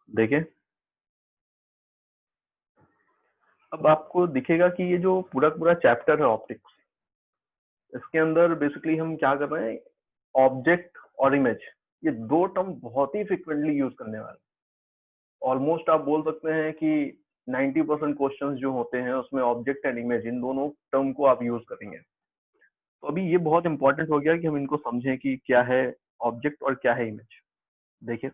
देखिए, अब आपको दिखेगा कि ये जो पूरा चैप्टर है ऑप्टिक्स, इसके अंदर बेसिकली हम क्या कर रहे हैं, ऑब्जेक्ट और इमेज, ये दो टर्म बहुत ही फ्रिक्वेंटली यूज करने वाले। ऑलमोस्ट आप बोल सकते हैं कि 90% क्वेश्चंस जो होते हैं उसमें ऑब्जेक्ट एंड इमेज इन दोनों टर्म को आप यूज करेंगे। तो अभी ये बहुत इंपॉर्टेंट हो गया कि हम इनको समझें कि क्या है ऑब्जेक्ट और क्या है इमेज। देखिए,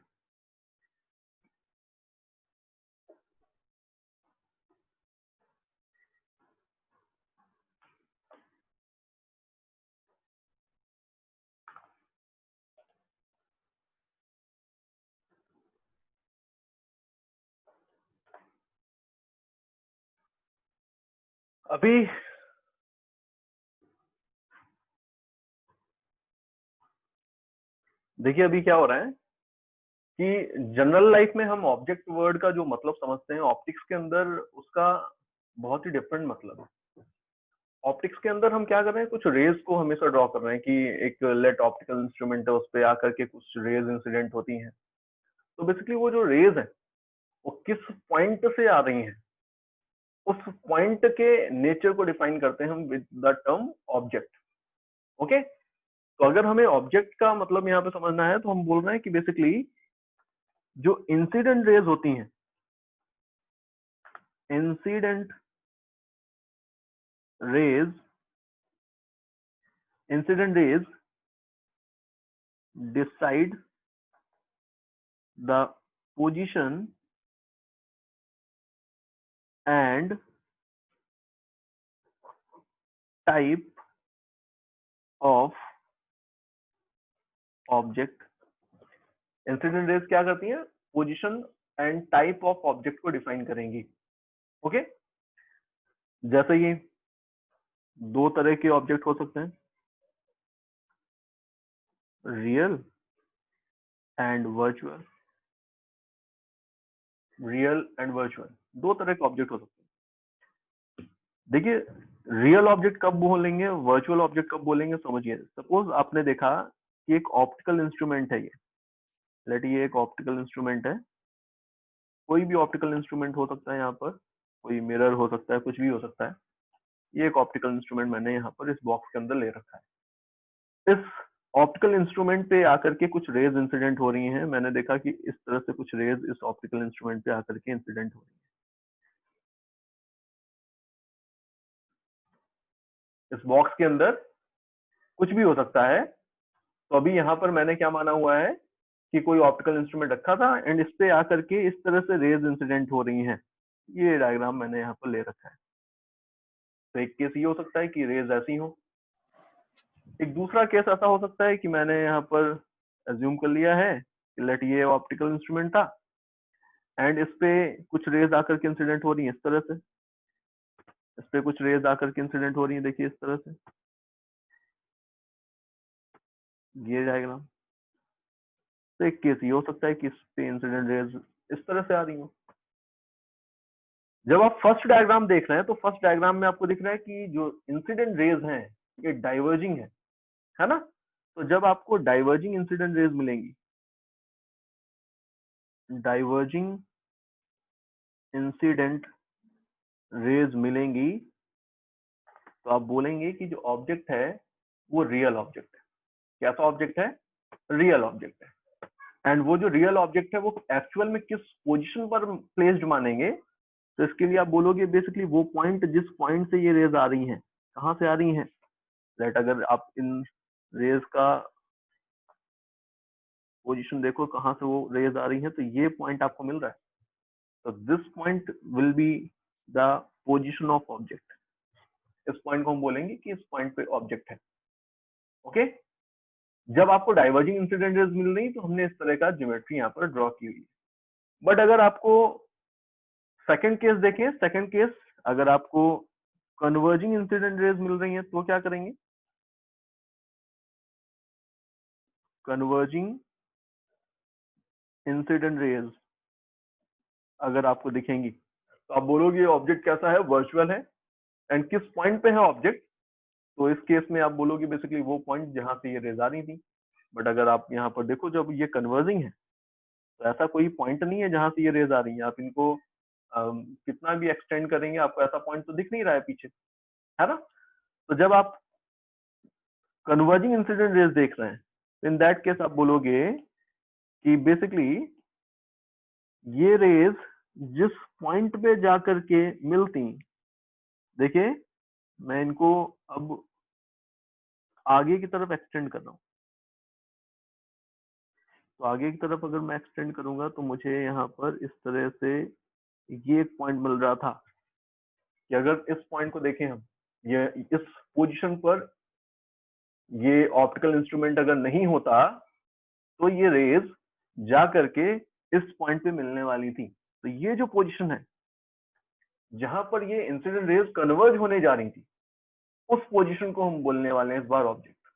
अभी देखिए अभी क्या हो रहा है कि जनरल लाइफ में हम ऑब्जेक्ट वर्ड का जो मतलब समझते हैं, ऑप्टिक्स के अंदर उसका बहुत ही डिफरेंट मतलब है। ऑप्टिक्स के अंदर हम क्या कर रहे हैं, कुछ रेज को हमेशा ड्रॉ कर रहे हैं कि एक लेट ऑप्टिकल इंस्ट्रूमेंट है, उस पर आकर के कुछ रेज इंसिडेंट होती हैं। तो बेसिकली वो जो रेज है वो किस पॉइंट से आ रही हैं, उस पॉइंट के नेचर को डिफाइन करते हैं हम with the term object. Okay, तो अगर हमें ऑब्जेक्ट का मतलब यहाँ पे समझना है तो हम बोल रहे हैं कि बेसिकली जो इंसिडेंट रेज होती हैं, incident raise, incident raise decide the position and type of object. Incident raise क्या करती हैं, position and type of object को डिफाइन करेंगी। ओके, जैसे ये दो तरह के ऑब्जेक्ट हो सकते हैं, real and virtual. Real and virtual दो तरह के ऑब्जेक्ट हो सकते हैं। देखिए, रियल ऑब्जेक्ट कब बोलेंगे, वर्चुअल ऑब्जेक्ट कब बोलेंगे, समझिए। सपोज आपने देखा कि एक ऑप्टिकल इंस्ट्रूमेंट है, ये लेट ये एक ऑप्टिकल इंस्ट्रूमेंट है, कोई भी ऑप्टिकल इंस्ट्रूमेंट हो सकता है, यहाँ पर कोई मिरर हो सकता है, कुछ भी हो सकता है। ये एक ऑप्टिकल इंस्ट्रूमेंट मैंने यहाँ पर इस बॉक्स के अंदर ले रखा है। इस ऑप्टिकल इंस्ट्रूमेंट पे आकर के कुछ रेज इंसिडेंट हो रही हैं। मैंने देखा कि इस तरह से कुछ रेज इस ऑप्टिकल इंस्ट्रूमेंट पे आकर के इंसिडेंट हो रही है। इस बॉक्स के अंदर कुछ भी हो सकता है। तो अभी यहाँ पर मैंने क्या माना हुआ है कि कोई ऑप्टिकल इंस्ट्रूमेंट रखा था एंड इस पे आकर के इस तरह से रेज इंसिडेंट हो रही हैं। ये डायग्राम मैंने यहाँ पर ले रखा है। तो एक केस ये हो सकता है कि रेज ऐसी हो। एक दूसरा केस ऐसा हो सकता है कि मैंने यहाँ पर एज्यूम कर लिया है कि लेट ये ऑप्टिकल इंस्ट्रूमेंट था एंड इस पे कुछ रेज आकर के इंसिडेंट हो रही है इस तरह से। इस पे कुछ रेज आकर के इंसिडेंट हो रही है, देखिए इस तरह से, ये डायग्राम। तो एक केस ये हो सकता है कि इस पे इंसिडेंट रेज इस तरह से आ रही हो। जब आप फर्स्ट डायग्राम देख रहे हैं तो फर्स्ट डायग्राम में आपको दिख रहा है कि जो इंसिडेंट रेज हैं ये डाइवर्जिंग है ना। तो जब आपको डाइवर्जिंग इंसिडेंट रेज मिलेंगी, डाइवर्जिंग इंसिडेंट रेज मिलेंगी, तो आप बोलेंगे कि जो ऑब्जेक्ट है वो रियल ऑब्जेक्ट है। कैसा ऑब्जेक्ट है, रियल ऑब्जेक्ट है। एंड वो जो रियल ऑब्जेक्ट है वो एक्चुअल में किस पोजीशन पर प्लेस्ड मानेंगे, तो इसके लिए आप बोलोगे बेसिकली वो पॉइंट जिस पॉइंट से ये रेज आ रही हैं, कहाँ से आ रही हैं। लेट अगर आप इन रेज का पोजीशन देखो कहाँ से वो रेज आ रही है, तो ये पॉइंट आपको मिल रहा है। तो this point will be the position of object. इस पॉइंट को हम बोलेंगे कि इस पॉइंट पे ऑब्जेक्ट है। ओके, जब आपको डाइवर्जिंग इंसिडेंट रेज मिल रही तो हमने इस तरह का ज्योमेट्री यहाँ पर ड्रॉ की हुई है। बट अगर आपको सेकंड केस देखें, सेकंड केस अगर आपको कन्वर्जिंग इंसिडेंट रेज मिल रही है तो क्या करेंगे, कन्वर्जिंग इंसिडेंट रेज अगर आपको दिखेंगी तो आप बोलोगे ऑब्जेक्ट कैसा है, वर्चुअल है। एंड किस पॉइंट पे है ऑब्जेक्ट, तो इस केस में आप बोलोगे बेसिकली वो पॉइंट जहां से ये रेज आ रही थी। बट अगर आप यहाँ पर देखो जब ये कन्वर्जिंग है तो ऐसा कोई पॉइंट नहीं है जहां से ये रेज आ रही है, आप इनको कितना भी एक्सटेंड करेंगे आपको ऐसा पॉइंट तो दिख नहीं रहा है पीछे, है ना। तो जब आप कन्वर्जिंग इंसिडेंट रेज देख रहे हैं, इन दैट केस आप बोलोगे कि बेसिकली ये रेज जिस पॉइंट पे जाकर के मिलती, देखिए मैं इनको अब आगे की तरफ एक्सटेंड कर रहा हूं, तो आगे की तरफ अगर मैं एक्सटेंड करूंगा तो मुझे यहाँ पर इस तरह से ये एक पॉइंट मिल रहा था कि अगर इस पॉइंट को देखें हम, ये इस पोजीशन पर ये ऑप्टिकल इंस्ट्रूमेंट अगर नहीं होता तो ये रेज जा करके इस पॉइंट पे मिलने वाली थी। तो ये जो पोजीशन है जहां पर ये इंसिडेंट रेज कन्वर्ज होने जा रही थी, उस पोजीशन को हम बोलने वाले हैं इस बार ऑब्जेक्ट।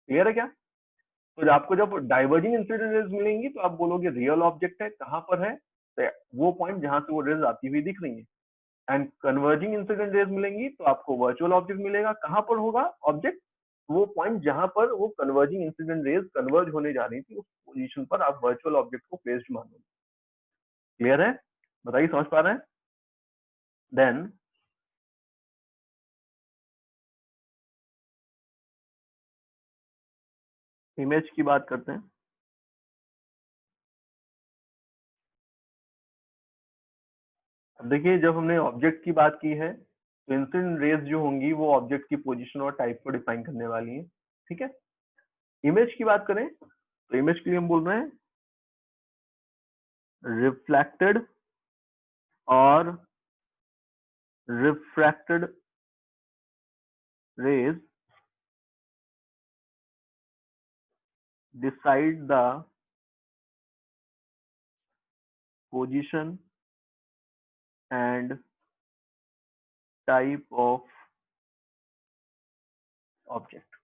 क्लियर है क्या? तो आपको जब डाइवर्जिंग इंसिडेंट रेज मिलेंगी तो आप बोलोगे रियल ऑब्जेक्ट है, कहां पर है, तो वो पॉइंट जहां से वो रेज आती हुई दिख रही है। एंड कन्वर्जिंग इंसिडेंट रेज मिलेंगी तो आपको वर्चुअल ऑब्जेक्ट मिलेगा, कहां पर होगा ऑब्जेक्ट, वो पॉइंट जहां पर वो कन्वर्जिंग इंसिडेंट रेज कन्वर्ज होने जा रही थी, उस पोजीशन पर आप वर्चुअल ऑब्जेक्ट को प्लेस्ड मानोगे। क्लियर है? बताइए, समझ पा रहे हैं? देन इमेज की बात करते हैं। अब देखिए, जब हमने ऑब्जेक्ट की बात की है तो इंसिडेंट रेज जो होंगी वो ऑब्जेक्ट की पोजीशन और टाइप को डिफाइन करने वाली है, ठीक है। इमेज की बात करें तो इमेज के लिए हम बोल रहे हैं रिफ्लेक्टेड और refracted rays decide the position and type of object.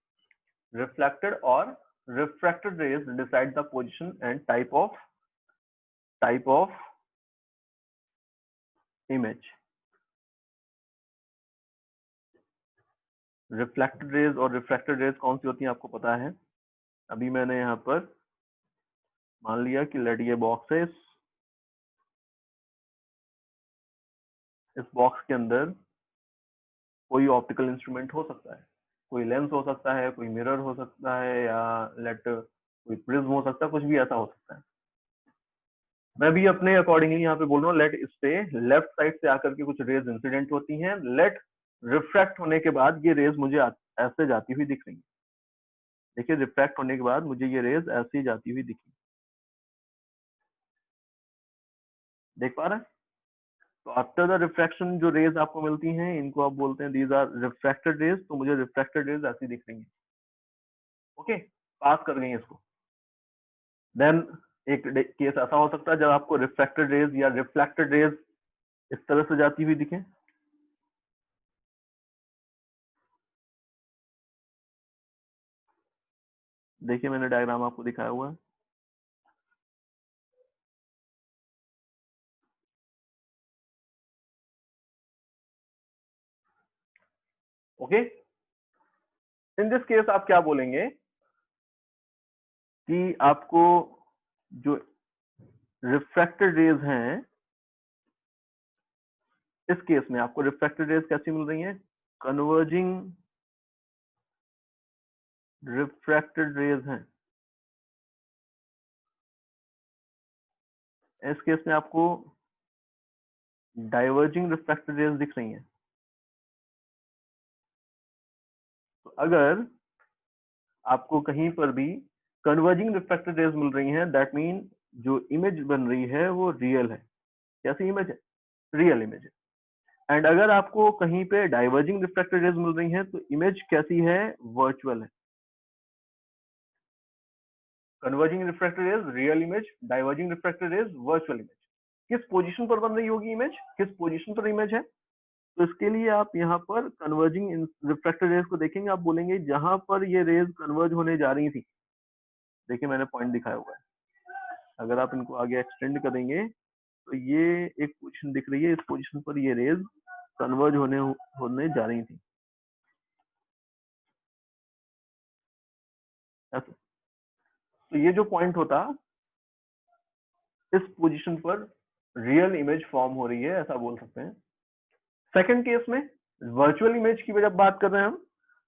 Reflected or refracted rays decide the position and type of image. Reflected raise और रिफ्रैक्टेड रेज कौन सी होती हैं आपको पता है। अभी मैंने यहाँ पर मान लिया कि लेट ये बॉक्स है, इस बॉक्स के अंदर कोई ऑप्टिकल इंस्ट्रूमेंट हो सकता है, कोई लेंस हो सकता है, कोई मिरर हो सकता है, या लेट कोई प्रिज्म हो सकता है, कुछ भी ऐसा हो सकता है। मैं भी अपने अकॉर्डिंगली यहाँ पे बोल रहा हूँ, लेट इस पे लेफ्ट साइड से आकर के कुछ रेज इंसिडेंट होती हैं, लेट रिफ्रैक्ट होने के बाद ये रेज मुझे ऐसे जाती हुई दिख रही है। देखिए, रिफ्रैक्ट होने के बाद मुझे ये रेज ऐसे ही जाती हुई दिखी, देख पा रहे हैं। तो आफ्टर द रिफ्रैक्शन जो रेज आपको मिलती हैं, इनको आप बोलते हैं दीज आर रिफ्रैक्टेड रेज। तो मुझे रिफ्रैक्टेड रेज ऐसी दिख रही है, ओके, पास कर गई इसको। देन एक केस ऐसा हो सकता है जब आपको रिफ्रैक्टेड रेज या रिफ्लेक्टेड रेज इस तरह से जाती हुई दिखे। देखिए, मैंने डायग्राम आपको दिखाया हुआ है। ओके, इन दिस केस आप क्या बोलेंगे कि आपको जो रिफ्रैक्टेड रेज हैं, इस केस में आपको रिफ्रैक्टेड रेज कैसी मिल रही हैं, कन्वर्जिंग रिफ्रैक्टेड रेज हैं। इस केस में आपको डाइवर्जिंग रिफ्रैक्टेड रेज दिख रही हैं। तो अगर आपको कहीं पर भी कन्वर्जिंग रिफ्रैक्टेड रेज मिल रही हैं, दैट मीन जो इमेज बन रही है वो रियल है। कैसी इमेज है? रियल इमेज है। एंड अगर आपको कहीं पे डाइवर्जिंग रिफ्रैक्टेड रेज मिल रही हैं तो इमेज कैसी है? वर्चुअल है। Converging refracted rays real image, diverging refracted rays virtual image. किस पोजीशन पर बन रही होगी इमेज, किस पोजीशन पर इमेज है? तो इसके लिए आप यहाँ पर कन्वर्जिंग रिफ्रैक्टेड रेज को देखेंगे, आप बोलेंगे जहां पर ये रेज कन्वर्ज होने जा रही थी, देखिए मैंने पॉइंट दिखाया हुआ है, अगर आप इनको आगे एक्सटेंड करेंगे तो ये एक पोजीशन दिख रही है, इस पोजीशन पर ये रेज कन्वर्ज होने जा रही थी ऐसे। तो ये जो पॉइंट होता, इस पोजीशन पर रियल इमेज फॉर्म हो रही है, ऐसा बोल सकते हैं। सेकंड केस में वर्चुअल इमेज की जब बात कर रहे हैं हम,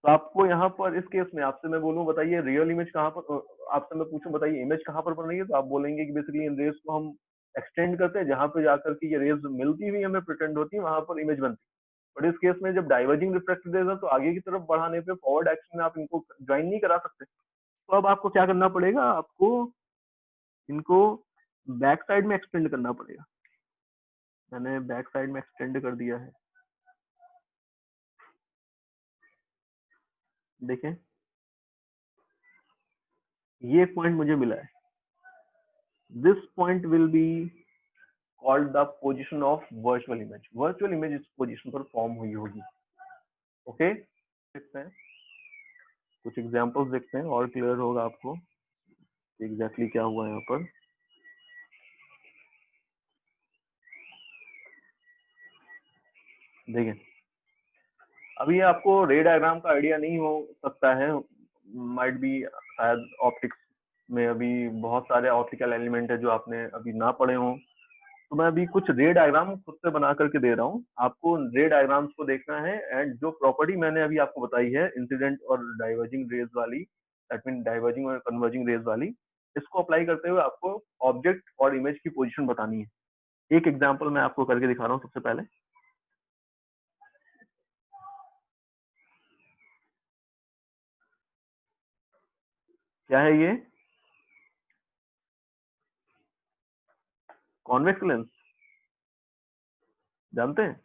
तो आपको यहाँ पर इस केस में आपसे मैं बोलूं बताइए रियल इमेज कहाँ पर, आपसे मैं पूछूं बताइए इमेज कहाँ पर बन रही है, तो आप बोलेंगे कि बेसिकली इन रेज को हम एक्सटेंड करते हैं, जहां पे जाकर के ये रेज मिलती हुई हमें प्रिटेंड होती है, वहां पर इमेज बनती है। बट इस केस में जब डाइवर्जिंग रिफ्लेक्टेड रेज है, तो आगे की तरफ बढ़ाने पे फॉरवर्ड एक्शन में आप इनको ज्वाइन नहीं करा सकते। तो अब आपको क्या करना पड़ेगा, आपको इनको बैक साइड में एक्सटेंड करना पड़ेगा। मैंने बैक साइड में एक्सटेंड कर दिया है, देखें ये पॉइंट मुझे मिला है। This point will be called the position of virtual image. Virtual image इस पोजीशन पर फॉर्म हुई होगी। ओके, देखते हैं कुछ एग्जांपल्स, देखते हैं और क्लियर होगा आपको एग्जैक्टली क्या हुआ यहाँ पर। देखिए अभी आपको रे डायग्राम का आइडिया नहीं हो सकता है, माइट बी शायद ऑप्टिक्स में अभी बहुत सारे ऑप्टिकल एलिमेंट है जो आपने अभी ना पढ़े हों, तो मैं अभी कुछ रे डायग्राम खुद से बना करके दे रहा हूँ आपको। रे डायग्राम्स को देखना है एंड जो प्रॉपर्टी मैंने अभी आपको बताई है इंसिडेंट और डाइवर्जिंग रेज वाली, दैट मीन डाइवर्जिंग और कन्वर्जिंग रेज वाली, इसको अप्लाई करते हुए आपको ऑब्जेक्ट और इमेज की पोजीशन बतानी है। एक एग्जांपल मैं आपको करके दिखा रहा हूँ सबसे पहले। क्या है ये, कॉन्वेक्स लेंस, जानते हैं?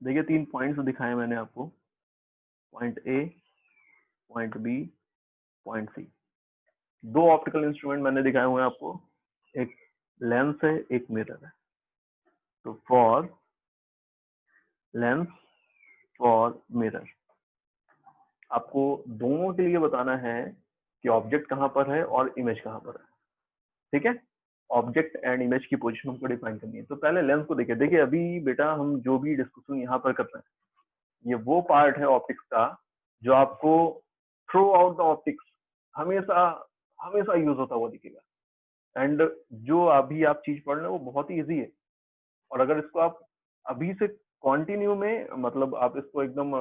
देखिए 3 पॉइंट्स दिखाए मैंने आपको, point A, point B, point C. 2 optical instrument मैंने दिखाए हुए हैं आपको, एक लेंस है एक मिरर है। तो फॉर लेंस, फॉर मिरर, आपको दोनों के लिए बताना है कि ऑब्जेक्ट कहाँ पर है और इमेज कहाँ पर है। ठीक है, ऑब्जेक्ट एंड इमेज की पोजीशन हमको डिफाइन करनी है। तो पहले लेंस को देखिए। देखिए अभी बेटा हम जो भी डिस्कशन यहाँ पर कर रहे हैं, ये वो पार्ट है ऑप्टिक्स का जो आपको थ्रू आउट द ऑप्टिक्स हमेशा हमेशा यूज होता हुआ दिखेगा। एंड जो अभी आप चीज पढ़ रहे हैं वो बहुत ही इजी है, और अगर इसको आप अभी से कंटिन्यू में, मतलब आप इसको एकदम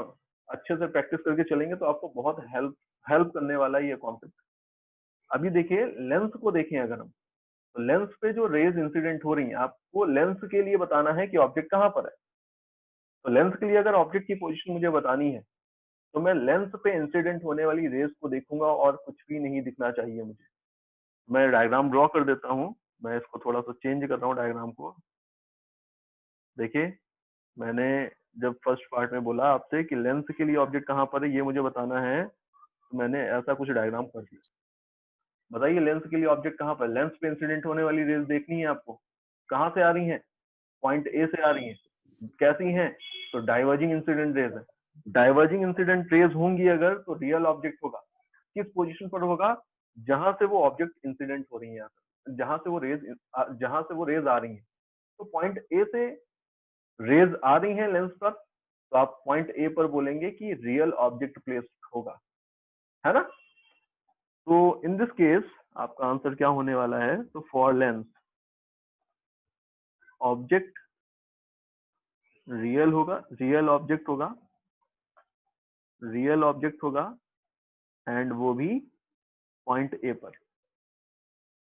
अच्छे से प्रैक्टिस करके चलेंगे, तो आपको बहुत हेल्प हेल्प करने वाला ये कॉन्सेप्ट। अभी देखिए लेंस को देखें अगर हम, तो लेंस पे जो रेज इंसिडेंट हो रही है, आपको लेंस के लिए बताना है कि ऑब्जेक्ट कहाँ पर है। तो लेंस के लिए अगर ऑब्जेक्ट की पोजीशन मुझे बतानी है, तो मैं लेंस पे इंसिडेंट होने वाली रेज को देखूंगा और कुछ भी नहीं दिखना चाहिए मुझे। मैं डायग्राम ड्रॉ कर देता हूँ, मैं इसको थोड़ा सा चेंज कर रहा हूँ डायग्राम को। देखिए मैंने जब फर्स्ट पार्ट में बोला आपसे कि लेंस के लिए ऑब्जेक्ट कहाँ पर है ये मुझे बताना है, तो मैंने ऐसा कुछ डायग्राम कर दिया। बताइए लेंस के लिए ऑब्जेक्ट कहाँ पर, लेंस पे इंसिडेंट होने वाली रेज देखनी है आपको, कहाँ से आ रही है, पॉइंट ए से आ रही है। कैसी हैं, तो डाइवर्जिंग इंसिडेंट रेज है। डाइवर्जिंग इंसिडेंट रेज होंगी अगर, तो रियल ऑब्जेक्ट होगा। किस पोजीशन पर होगा, जहां से वो ऑब्जेक्ट इंसिडेंट हो रही है, जहां से वो रेज आ रही है। तो पॉइंट ए से रेज आ रही है लेंस पर, तो आप पॉइंट ए पर बोलेंगे कि रियल ऑब्जेक्ट प्लेस होगा, है ना। तो इन दिस केस आपका आंसर क्या होने वाला है, तो फॉर लेंस ऑब्जेक्ट रियल होगा, रियल ऑब्जेक्ट होगा एंड वो भी पॉइंट ए पर।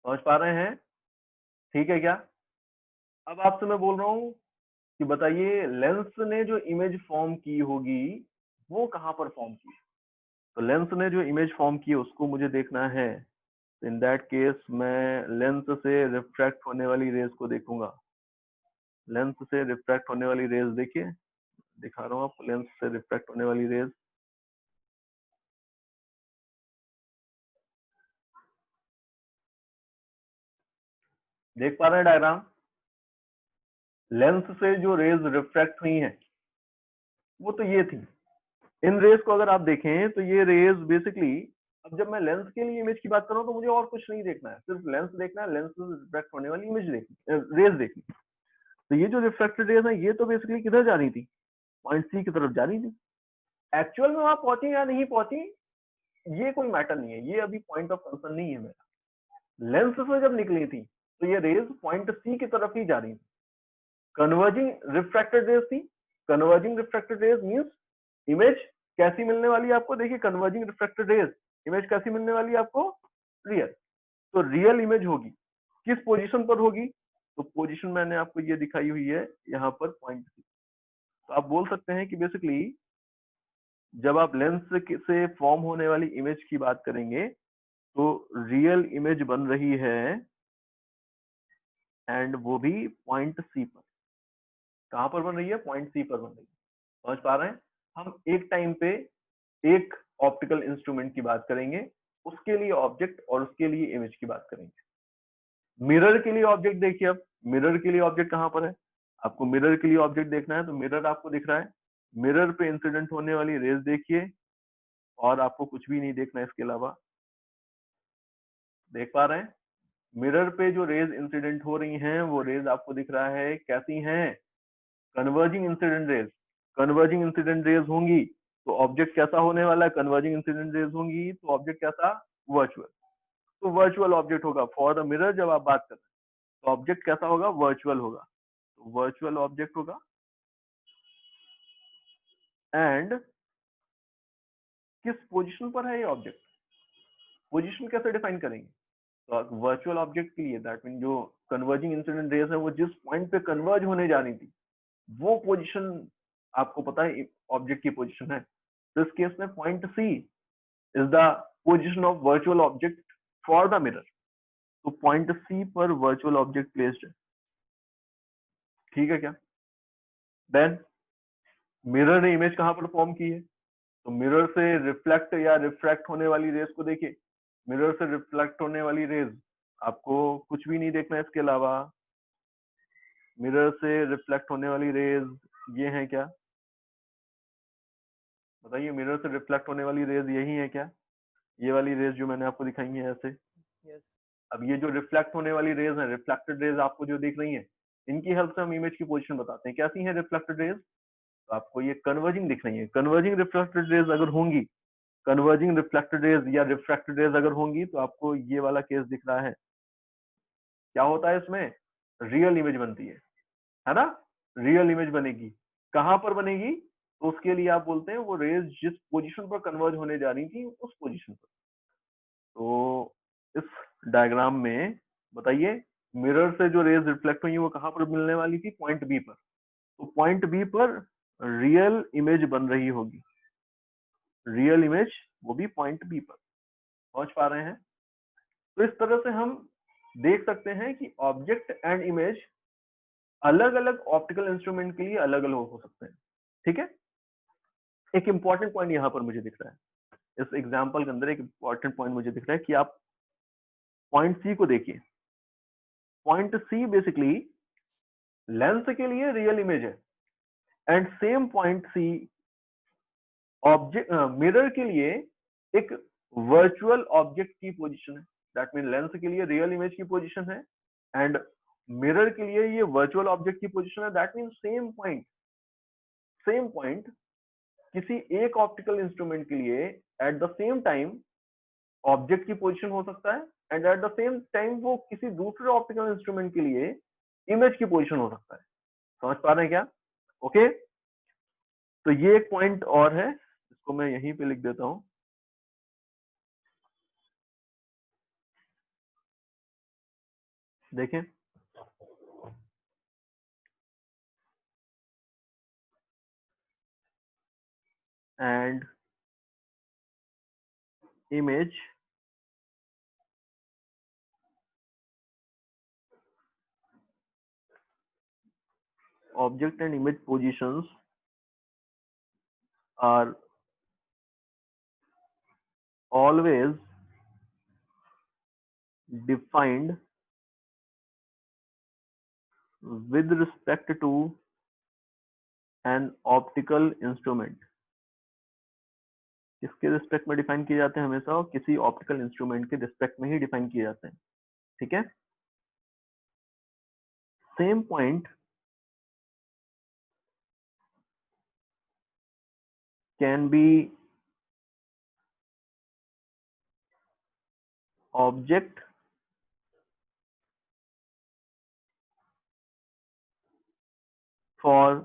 समझ पा रहे हैं? ठीक है क्या? अब आपसे मैं बोल रहा हूं कि बताइए लेंस ने जो इमेज फॉर्म की होगी वो कहां पर फॉर्म की? तो लेंस ने जो इमेज फॉर्म की उसको मुझे देखना है। इन दैट केस मैं लेंस से रिफ्रैक्ट होने वाली रेज को देखूंगा। लेंस से रिफ्रैक्ट होने वाली रेज देखिए, दिखा रहा हूं आपको लेंस से रिफ्रैक्ट होने वाली रेज। देख पा रहे हैं डायग्राम? लेंस से जो रेज रिफ्रैक्ट हुई हैं वो तो ये थी। इन रेज को अगर आप देखें तो ये रेज बेसिकली, अब जब मैं लेंस के लिए इमेज की बात कर रहा हूं तो मुझे और कुछ नहीं देखना है, सिर्फ लेंस देखना है, लेंस से रिफ्रैक्ट होने वाली इमेज देखनी, रेज देखनी। तो ये जो रिफ्रैक्टेड रेज है ये तो बेसिकली किधर जा रही थी? पॉइंट सी की तरफ जा रही थी। एक्चुअल में वहां पहुंची या नहीं पहुंची ये कोई मैटर नहीं है, ये अभी पॉइंट ऑफ कंसर्न नहीं है मेरा। लेंस से जब निकली थी तो ये रेज पॉइंट सी की तरफ ही जा रही थी। कन्वर्जिंग रिफ्रैक्टेड रेज थी। Converging refracted rays means image कैसी मिलने वाली है आपको? देखिए कन्वर्जिंग रिफ्रैक्टेड रेज इमेज कैसी मिलने वाली है आपको? रियल। तो रियल इमेज होगी किस पोजीशन पर होगी? तो पोजीशन मैंने आपको ये दिखाई हुई है यहाँ पर पॉइंट सी। तो आप बोल सकते हैं कि बेसिकली जब आप लेंस से फॉर्म होने वाली इमेज की बात करेंगे तो रियल इमेज बन रही है एंड वो भी पॉइंट सी पर। कहां पर बन रही है? पॉइंट सी पर बन रही है। समझ पा रहे हैं? हम एक टाइम पे एक ऑप्टिकल इंस्ट्रूमेंट की बात करेंगे, उसके लिए ऑब्जेक्ट और उसके लिए इमेज की बात करेंगे। मिरर के लिए ऑब्जेक्ट देखिए, अब मिरर के लिए ऑब्जेक्ट कहां पर है? आपको मिरर के लिए ऑब्जेक्ट देखना है तो मिरर आपको दिख रहा है। मिरर पे इंसिडेंट होने वाली रेज देखिए और आपको कुछ भी नहीं देखना है इसके अलावा। देख पा रहे हैं? मिरर पे जो रेज इंसिडेंट हो रही हैं वो रेज आपको दिख रहा है कैसी हैं? Converging incident raise. Converging incident raise होंगी तो ऑब्जेक्ट कैसा होने वाला है? कन्वर्जिंग इंसिडेंट रेज होंगी तो ऑब्जेक्ट कैसा? वर्चुअल। तो वर्चुअल ऑब्जेक्ट होगा फॉर द मिरर। जब आप बात कर रहे हैं तो ऑब्जेक्ट कैसा होगा? वर्चुअल होगा। तो वर्चुअल ऑब्जेक्ट होगा एंड किस पोजीशन पर है ये ऑब्जेक्ट? पोजीशन कैसे डिफाइन करेंगे? तो वर्चुअल ऑब्जेक्ट के लिए दैट मीन जो कन्वर्जिंग इंसिडेंट रेज है वो जिस पॉइंट पे कन्वर्ज होने जा रही थी वो पोजीशन आपको पता है ऑब्जेक्ट की पोजीशन है। तो इस केस में point C is the position of virtual object for the mirror. तो पॉइंट सी पर वर्चुअल ऑब्जेक्ट प्लेस्ड है। ठीक है क्या? देन मिरर ने इमेज कहां पर फॉर्म की है? तो मिरर से रिफ्लेक्ट या रिफ्रैक्ट होने वाली रेज को देखिए। मिरर से रिफ्लेक्ट होने वाली रेज आपको कुछ भी नहीं देखना है इसके अलावा। मिरर से रिफ्लेक्ट होने वाली रेज ये है क्या? बताइए, मिरर से रिफ्लेक्ट होने वाली रेज यही है क्या? ये वाली रेज जो मैंने आपको दिखाई है ऐसे। यस। अब ये जो रिफ्लेक्ट होने वाली रेज है, रिफ्लेक्टेड रेज आपको जो दिख रही है, इनकी हेल्प से हम इमेज की पोजीशन बताते हैं। कैसी है रिफ्लेक्टेड रेज? तो आपको ये कन्वर्जिंग दिख रही है। कन्वर्जिंग रिफ्लेक्टेड रेज अगर होंगी, कन्वर्जिंग रिफ्लेक्टेड रेज या रिफ्रैक्टेड रेज अगर होंगी तो आपको ये वाला केस दिख रहा है। क्या होता है इसमें? रियल इमेज बनती है ना? रियल इमेज बनेगी। कहां पर बनेगी? तो उसके लिए आप बोलते हैं वो रेज जिस पोजीशन पर कन्वर्ज होने जा रही थी उस पोजीशन पर। तो इस डायग्राम में बताइए मिरर से जो रेज रिफ्लेक्ट हुई वो कहां पर मिलने वाली थी? पॉइंट बी पर। तो पॉइंट बी पर रियल इमेज बन रही होगी। रियल इमेज वो भी पॉइंट बी पर। समझ पा रहे हैं? तो इस तरह से हम देख सकते हैं कि ऑब्जेक्ट एंड इमेज अलग अलग ऑप्टिकल इंस्ट्रूमेंट के लिए अलग अलग हो सकते हैं। ठीक है? एक इंपॉर्टेंट पॉइंट यहां पर मुझे दिख रहा है इस एग्जांपल के अंदर। एक इंपॉर्टेंट पॉइंट मुझे दिख रहा है कि आप पॉइंट सी को देखिए। पॉइंट सी बेसिकली लेंस के लिए रियल इमेज है and same point C object mirror के लिए एक वर्चुअल ऑब्जेक्ट की पोजीशन है। दैट मीन लेंस के लिए रियल इमेज की पोजीशन है एंड मिरर के लिए ये वर्चुअल ऑब्जेक्ट की पोजीशन है। दैट मीन सेम पॉइंट किसी एक ऑप्टिकल इंस्ट्रूमेंट के लिए at the same time object की पोजीशन हो सकता है and at the same time वो किसी दूसरे ऑप्टिकल इंस्ट्रूमेंट के लिए इमेज की पोजीशन हो सकता है। समझ पा रहे हैं क्या? ओके, तो ये एक पॉइंट और है, इसको मैं यहीं पे लिख देता हूं। देखें, and image object and image positions are always defined with respect to an optical instrument। किसके रिस्पेक्ट में डिफाइन किए जाते हैं हमेशा? और किसी ऑप्टिकल इंस्ट्रूमेंट के रिस्पेक्ट में ही डिफाइन किए जाते हैं। ठीक है, same point can be object for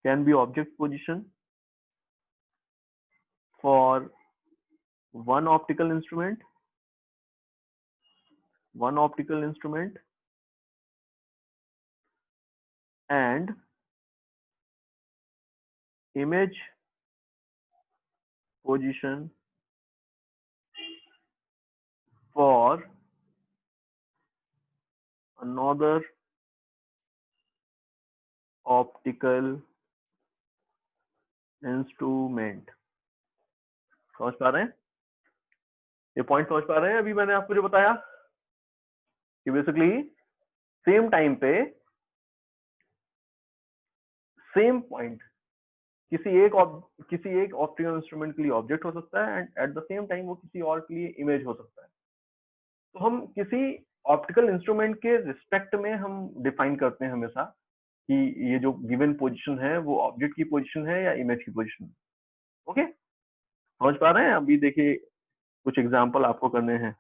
can be object position for one optical instrument and image position for another optical instrument। समझ पा रहे हैं? ये पॉइंट समझ पा रहे हैं? अभी मैंने आपको जो बताया कि बेसिकली सेम टाइम पे सेम पॉइंट किसी एक ऑप्टिकल इंस्ट्रूमेंट के लिए ऑब्जेक्ट हो सकता है and at the same time वो किसी और के लिए इमेज हो सकता है। तो हम किसी ऑप्टिकल इंस्ट्रूमेंट के रिस्पेक्ट में हम डिफाइन करते हैं हमेशा कि ये जो गिवन पोजीशन है वो ऑब्जेक्ट की पोजीशन है या इमेज की पोजीशन है। ओके, समझ पा रहे हैं? अभी देखिए कुछ एग्जांपल आपको करने हैं।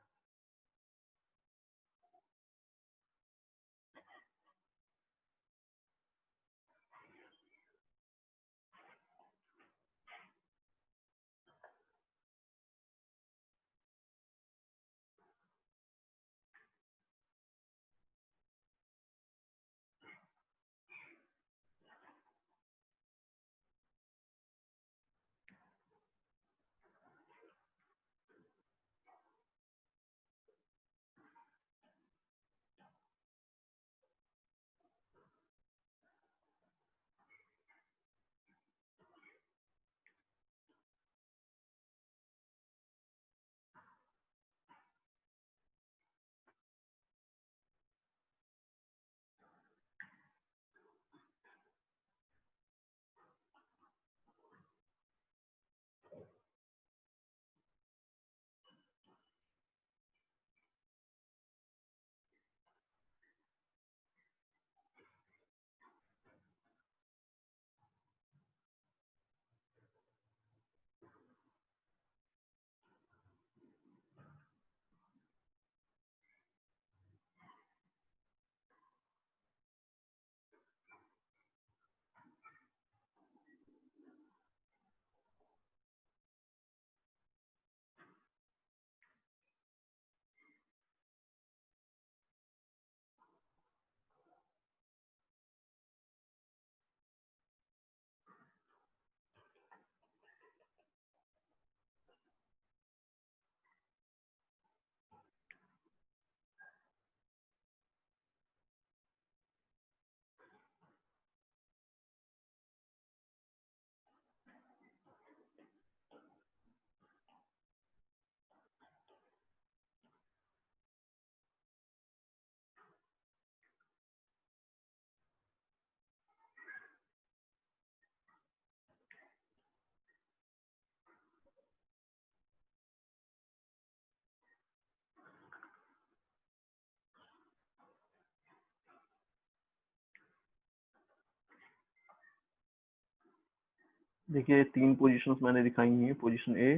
देखिए 3 पोजीशंस मैंने दिखाई हैं, position A,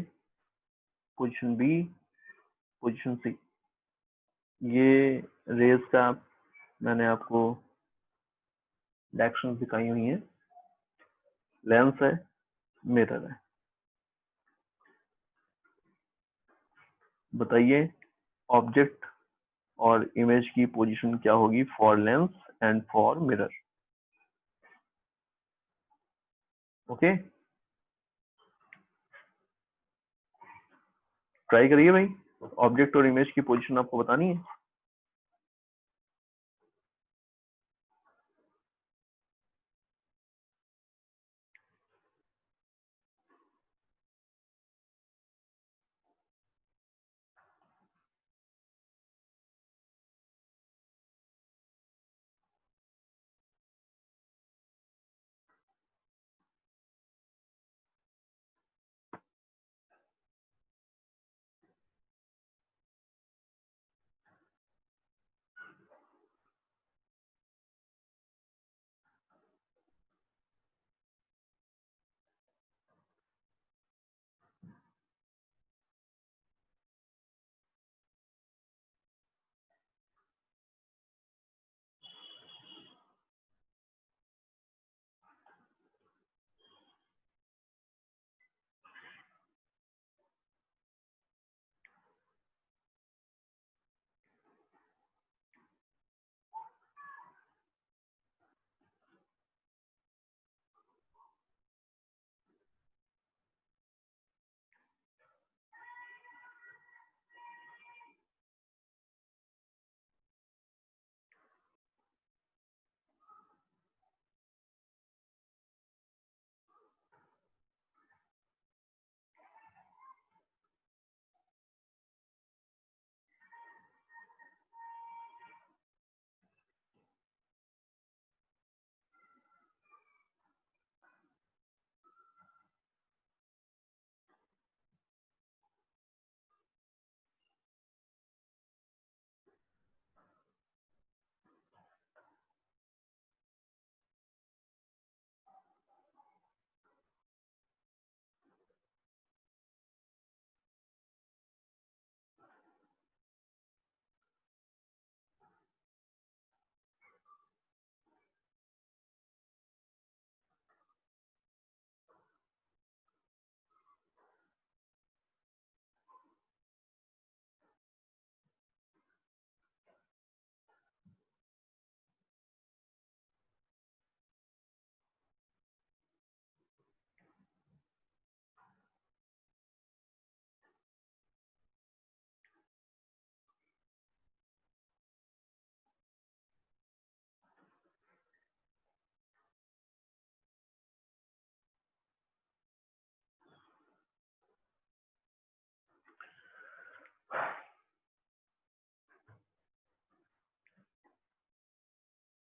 position B, position सी। ये रेज का मैंने आपको डायरेक्शन दिखाई हुई है, लेंस है, मिरर है। बताइए ऑब्जेक्ट और इमेज की पोजीशन क्या होगी for Lenz and for mirror. Okay, try करिए भाई, ऑब्जेक्ट और इमेज की पोजीशन आपको बतानी है।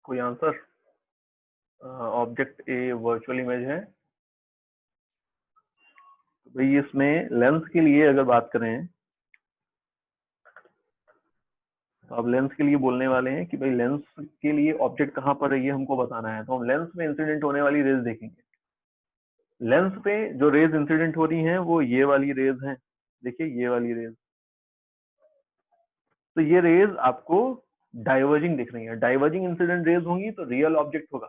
कोई answer? Object A virtual image है। तो भाई इसमें लेंस के लिए अगर बात करें तो अब लेंस के लिए बोलने वाले हैं कि भाई लेंस के लिए ऑब्जेक्ट कहाँ पर है ये हमको बताना है। तो हम लेंस में इंसिडेंट होने वाली रेज देखेंगे। लेंस पे जो रेज इंसिडेंट हो रही हैं वो ये वाली रेज हैं। देखिए ये वाली रेज, तो ये रेज आपको डाइवर्जिंग दिख रही है। डाइवर्जिंग इंसिडेंट रेज होंगी तो रियल ऑब्जेक्ट होगा।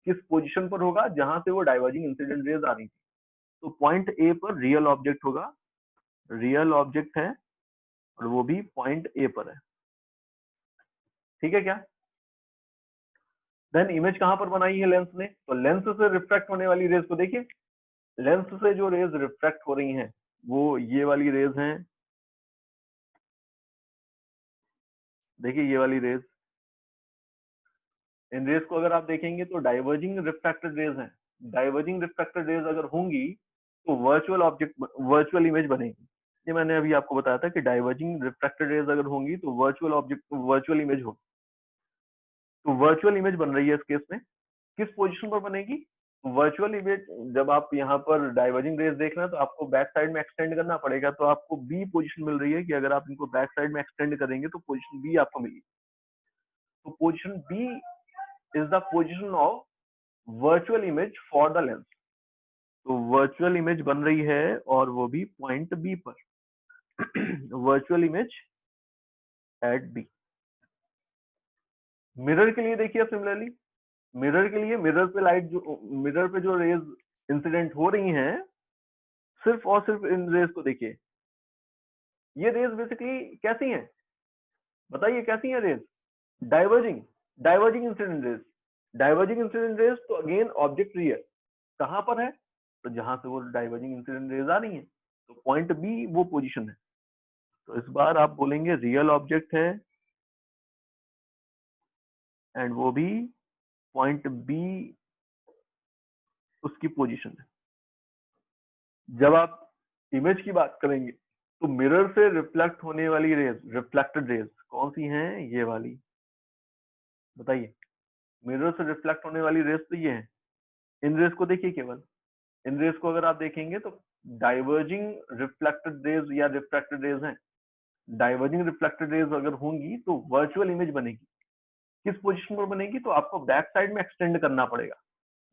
किस पोजीशन पर होगा? जहां से वो डाइवर्जिंग इंसिडेंट रेज आ रही थी। तो पॉइंट ए पर रियल ऑब्जेक्ट होगा, रियल ऑब्जेक्ट है, और वो भी पॉइंट ए पर है। ठीक है क्या? देन इमेज कहां पर बनाई है लेंस ने? तो लेंस से रिफ्रैक्ट होने वाली रेज को देखिए। लेंस से जो रेज रिफ्रैक्ट हो रही हैं वो ये वाली रेज हैं। देखिए ये वाली रेज, इन रेज को अगर आप देखेंगे तो डाइवर्जिंग रिफ्रैक्टेड रेज हैं। डाइवर्जिंग रिफ्रैक्टेड रेज अगर होंगी तो वर्चुअल ऑब्जेक्ट, वर्चुअल इमेज बनेगी। ये मैंने अभी आपको बताया था कि डाइवर्जिंग रिफ्रैक्टेड रेज अगर होंगी तो वर्चुअल ऑब्जेक्ट, वर्चुअल इमेज होगी। तो वर्चुअल इमेज बन रही है इस केस में। किस पोजीशन पर बनेगी? वर्चुअल इमेज जब आप यहाँ पर डाइवर्जिंग रेज देख रहे हैं तो आपको बैक साइड में एक्सटेंड करना पड़ेगा। तो आपको बी पोजीशन मिल रही है कि अगर आप इनको बैक साइड में एक्सटेंड करेंगे तो पोजीशन बी आपको मिलेगी। तो position B is the position of virtual image for the lens. तो वर्चुअल इमेज बन रही है और वो भी पॉइंट बी पर। Virtual image at B. Mirror के लिए देखिए सिमिलरली, मिरर के लिए मिरर पे जो रेज इंसिडेंट हो रही हैं, सिर्फ और सिर्फ इन रेज को देखिए। ये रेज बेसिकली कैसी हैं, बताइए कैसी हैं rays? Diverging, diverging incident rays. Diverging incident rays तो अगेन ऑब्जेक्ट रियल कहां पर है, तो जहां से वो डाइवर्जिंग इंसिडेंट रेज आ रही है, तो पॉइंट बी वो पोजीशन है। तो इस बार आप बोलेंगे रियल ऑब्जेक्ट है एंड वो भी पॉइंट बी उसकी पोजीशन है। जब आप इमेज की बात करेंगे तो मिरर से रिफ्लेक्ट होने वाली रेज, रिफ्लेक्टेड रेज कौन सी हैं, ये वाली, बताइए। मिरर से रिफ्लेक्ट होने वाली रेज तो ये है। इन रेज को देखिए केवल, इन रेज को अगर आप देखेंगे तो डाइवर्जिंग रिफ्लेक्टेड रेज या रिफ्रैक्टेड रेज हैं। डाइवर्जिंग रिफ्लेक्टेड रेज अगर होंगी तो वर्चुअल इमेज बनेगी। किस पोजीशन पर बनेगी, तो आपको बैक साइड में एक्सटेंड करना पड़ेगा।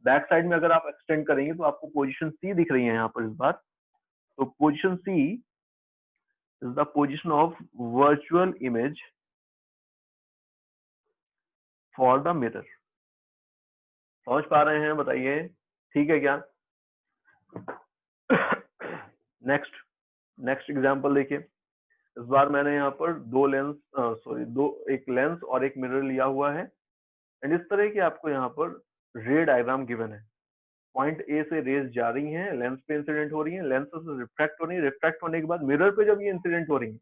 बैक साइड में अगर आप एक्सटेंड करेंगे तो आपको पोजीशन सी दिख रही है यहाँ पर इस बार। तो position C is the position of virtual image for the mirror. समझ पा रहे हैं, बताइए ठीक है क्या? नेक्स्ट, नेक्स्ट एग्जांपल देखिए। इस बार मैंने यहाँ पर एक लेंस और एक मिरर लिया हुआ है एंड इस तरह की आपको यहाँ पर रे डायग्राम गिवन है। पॉइंट ए से रेज जा रही हैं, लेंस पे इंसिडेंट हो रही हैं, लेंस से रिफ्रैक्ट हो रही है, रिफ्रैक्ट होने के बाद मिरर पे जब ये इंसिडेंट हो रही है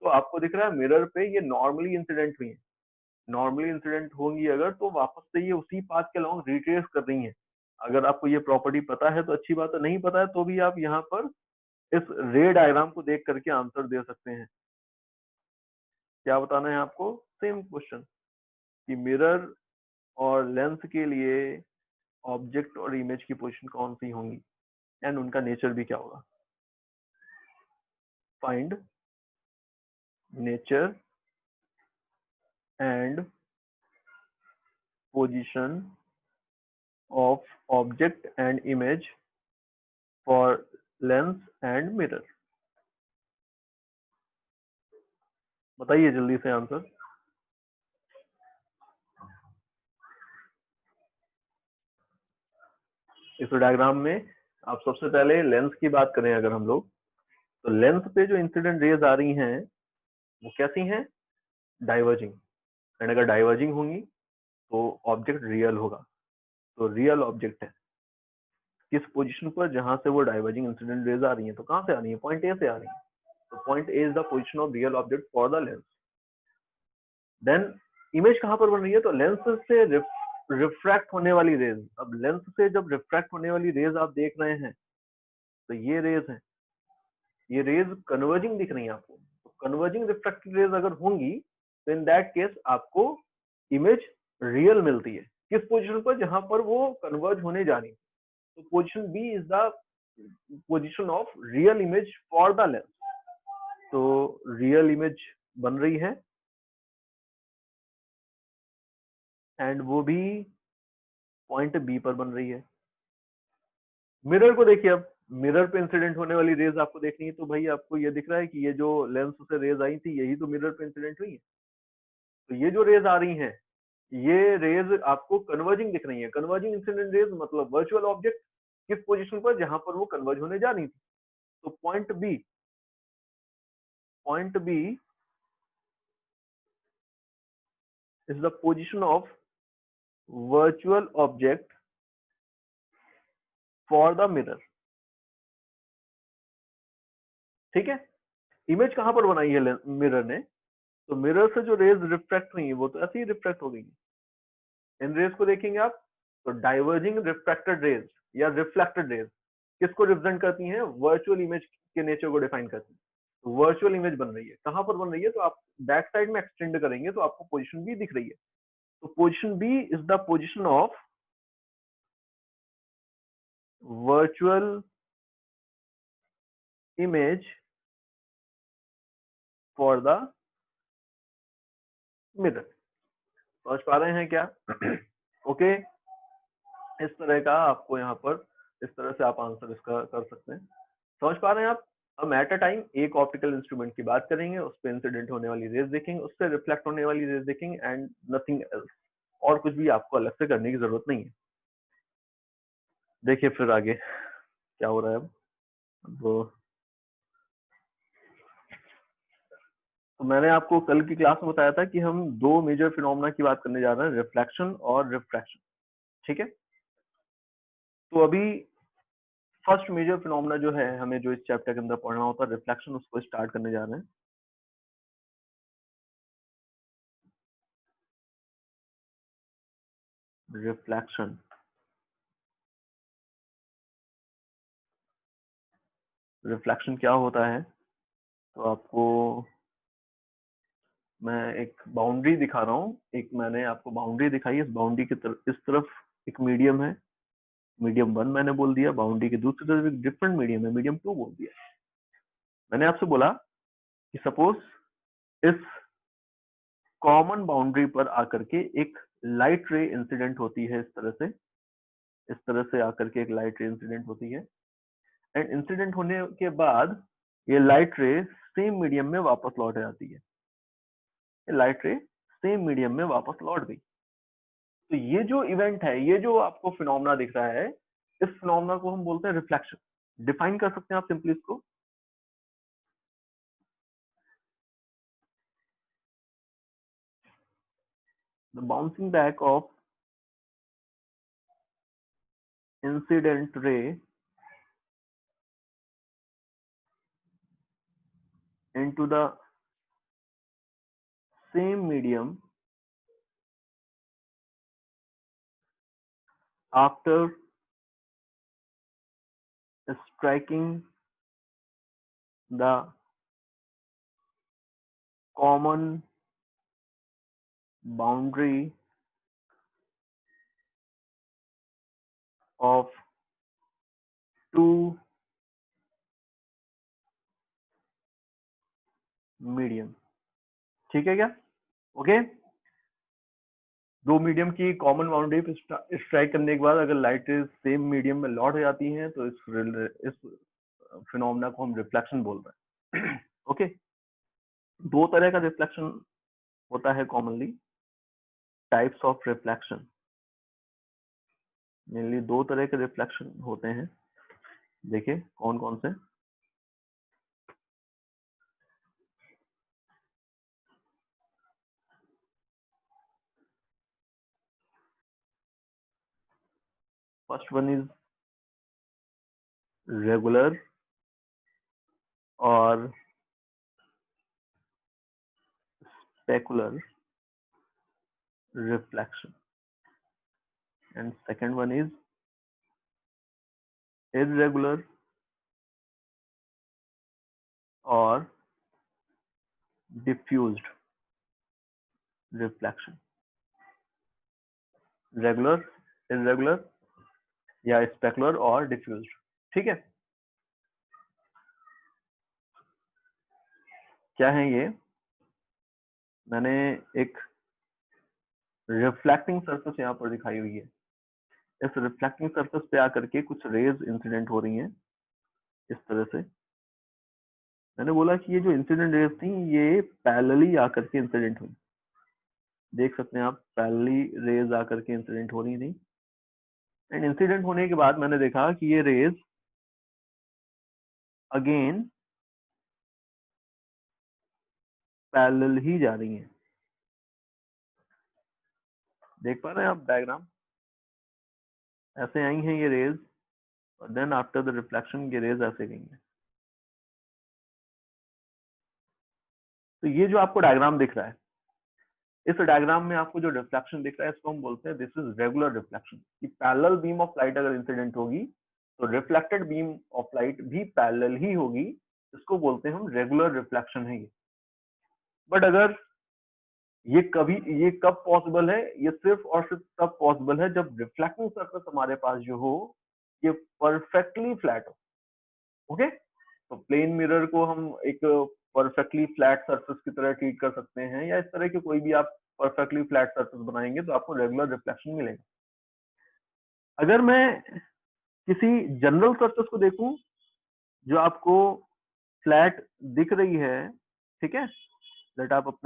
तो आपको दिख रहा है मिरर पे ये नॉर्मली इंसिडेंट हुई है। नॉर्मली इंसिडेंट होंगी अगर तो वापस से ये उसी पाथ के अलॉन्ग रिट्रेस कर रही हैं। अगर आपको ये प्रॉपर्टी पता है तो अच्छी बात है, नहीं पता है तो भी आप यहाँ पर इस रे डायग्राम को देख करके आंसर दे सकते हैं। क्या बताना है आपको? सेम क्वेश्चन कि मिरर और लेंस के लिए ऑब्जेक्ट और इमेज की पोजीशन कौन सी होंगी एंड उनका नेचर भी क्या होगा। Find nature and position of object and image for Lenz and mirror. बताइए जल्दी से आंसर। इस डायग्राम में आप सबसे पहले लेंस की बात करें अगर हम लोग, तो लेंस पे जो इंसिडेंट रेज आ रही हैं वो कैसी हैं? डाइवर्जिंग। एंड अगर डाइवर्जिंग होंगी तो ऑब्जेक्ट रियल होगा। तो रियल ऑब्जेक्ट है किस पोजीशन पर, जहां से वो डाइवर्जिंग इंसिडेंट रेज आ रही है। तो कहां से आ रही है? पॉइंट ए से आ रही है। तो point A is the position of real object for the lens. Then image कहां पर बन रही है? तो लेंस से रिफ्रैक्ट होने वाली रेज। अब लेंस से जब रिफ्रैक्ट होने वाली रेज आप देख रहे हैं तो ये रेज है, ये रेज कन्वर्जिंग दिख रही है आपको। तो कन्वर्जिंग रिफ्रैक्टेड रेज अगर होंगी तो इन दैट केस आपको इमेज रियल मिलती है। किस पोजीशन पर? जहां पर वो कन्वर्ज होने जा रही है। तो position B is the position of real image for the lens. तो रियल इमेज बन रही है एंड वो भी पॉइंट बी पर बन रही है। मिरर को देखिए, अब मिरर पे इंसिडेंट होने वाली रेज आपको देखनी है तो भाई आपको ये दिख रहा है कि ये जो लेंस से रेज आई थी यही तो मिरर पे इंसिडेंट हुई है। तो ये जो रेज आ रही हैं ये रेज आपको कन्वर्जिंग दिख रही है। कन्वर्जिंग इंसिडेंट रेज मतलब वर्चुअल ऑब्जेक्ट किस पोजीशन पर? जहां पर वो कन्वर्ज होने जा रही थी। तो point B is the position of virtual object for the mirror. ठीक है। इमेज कहां पर बनाई है मिरर ने? तो मिरर से जो रेज रिफ्रैक्ट हुई वो तो ऐसे ही रिफ्रैक्ट हो गई। इन रेज को देखेंगे आप तो डाइवर्जिंग रिफ्रैक्टेड रेज या रिफ्लेक्टेड रेज किसको रिप्रेजेंट करती हैं? वर्चुअल इमेज के नेचर को डिफाइन करती है। तो वर्चुअल इमेज बन रही है। कहां पर बन रही है? तो आप बैक साइड में एक्सटेंड करेंगे तो आपको पोजीशन बी दिख रही है। तो position B is the position of virtual image for the mirror. समझ पा रहे हैं क्या? ओके इस तरह का आपको यहाँ पर, इस तरह से आप आंसर इसका कर सकते हैं। समझ पा रहे हैं आप? हम एट अ टाइम एक ऑप्टिकल इंस्ट्रूमेंट की बात करेंगे, उस पर इंसिडेंट होने वाली रेज देखेंगे, उससे रिफ्लेक्ट होने वाली रेज देखेंगे एंड नथिंग एल्स, और कुछ भी आपको अलग से करने की जरूरत नहीं है। देखिए फिर आगे क्या हो रहा है अब तो मैंने आपको कल की क्लास में बताया था कि हम दो मेजर फिनोमेना की बात करने जा रहे हैं, रिफ्लेक्शन और रिफ्रैक्शन, ठीक है। तो अभी फर्स्ट मेजर फिनोमेना जो है हमें जो इस चैप्टर के अंदर पढ़ना होता है रिफ्लेक्शन, उसको स्टार्ट करने जा रहे हैं। रिफ्लेक्शन, रिफ्लेक्शन क्या होता है, तो आपको मैं एक बाउंड्री दिखा रहा हूँ, एक मैंने आपको बाउंड्री दिखाई, इस बाउंड्री की तरफ इस तरफ एक मीडियम है, मीडियम 1 मैंने बोल दिया, बाउंड्री की दूसरी तरफ एक डिफरेंट मीडियम है, मीडियम 2 बोल दिया। मैंने आपसे बोला कि सपोज इस कॉमन बाउंड्री पर आकर के एक लाइट रे इंसिडेंट होती है, इस तरह से आकर के एक लाइट रे इंसिडेंट होती है, एंड इंसिडेंट होने के बाद ये लाइट रे सेम मीडियम में वापस लौट जाती है, ये लाइट रे सेम मीडियम में वापस लौट गई। तो ये जो इवेंट है, ये जो आपको फिनोमेना दिख रहा है, इस फिनोमेना को हम बोलते हैं रिफ्लेक्शन। डिफाइन कर सकते हैं आप सिंपली इसको, the bouncing back of incident रे into the same medium after striking the common boundary of two medium, ठीक है क्या? ओके, दो मीडियम की कॉमन बाउंड्री पे स्ट्राइक करने के बाद अगर लाइट सेम मीडियम में लौट जाती हैं तो इस फिनोमेना को हम रिफ्लेक्शन बोल रहे हैं। ओके, दो तरह का रिफ्लेक्शन होता है commonly, types of reflection, mainly दो तरह के रिफ्लेक्शन होते हैं, देखिए कौन कौन से। फर्स्ट वन इज रेगुलर और specular reflection, and second one is irregular or diffused reflection, regular, irregular या specular और diffused, ठीक है। क्या है ये, मैंने एक रिफ्लेक्टिंग सरफेस यहाँ पर दिखाई हुई है, इस रिफ्लेक्टिंग सरफेस पे आकर के कुछ रेज इंसिडेंट हो रही हैं इस तरह से। मैंने बोला कि ये जो इंसिडेंट रेज थी ये पैरेलली आकर के इंसिडेंट हुई, देख सकते हैं आप, पैरेलली रेज आकर के इंसिडेंट हो रही थी, एंड इंसिडेंट होने के बाद मैंने देखा कि ये रेज अगेन पैरेलल ही जा रही हैं, देख पा रहे हैं आप डायग्राम, ऐसे आई हैं ये रेज और देन आफ्टर द रिफ्लेक्शन ये रेज ऐसे गई हैं। तो ये जो आपको डायग्राम दिख रहा है, इस डायग्राम में आपको जो रिफ्लेक्शन दिख रहा है इसको हम बोलते हैं दिस इज रेगुलर रिफ्लेक्शन, कि पैरेलल बीम ऑफ लाइट अगर इंसिडेंट होगी तो रिफ्लेक्टेड बीम ऑफ लाइट भी पैरेलल ही होगी, इसको बोलते हैं हम रेगुलर रिफ्लेक्शन है ये। बट अगर ये कब पॉसिबल है, ये सिर्फ और सिर्फ तब पॉसिबल है जब रिफ्लेक्टिंग सरफेस हमारे पास जो हो ये परफेक्टली फ्लैट हो। ओके, तो प्लेन मिरर को हम एक परफेक्टली फ्लैट सरफेस की तरह ट्रीट कर सकते हैं, या इस तरह के कोई भी आप परफेक्टली फ्लैट सरफेस बनाएंगे तो आपको रेगुलर रिफ्लेक्शन मिलेगा। अगर मैं किसी जनरल सरफेस को देखूं जो आपको फ्लैट दिख रही है, ठीक है, लेट आप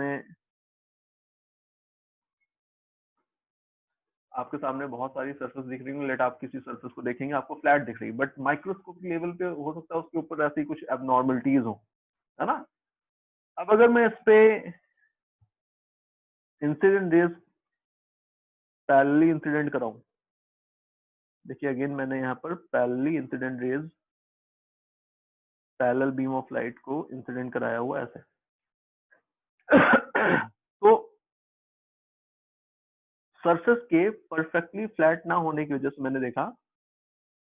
आपके सामने बहुत सारी सरफेस दिख रही है, लेट आप किसी सरफेस को देखेंगे आपको फ्लैट दिख रही है, बट माइक्रोस्कोपिक लेवल पे हो सकता है उसके ऊपर ऐसी कुछ एबनॉर्मलिटीज हो, है ना। अब अगर मैं इस पे इंसिडेंट रेज पैरेलली इंसिडेंट कराऊं, देखिए अगेन मैंने यहाँ पर parallelly incident raise, parallel beam of light को इंसिडेंट कराया हुआ ऐसे। तो सरफेस के परफेक्टली फ्लैट ना होने की वजह से मैंने देखा,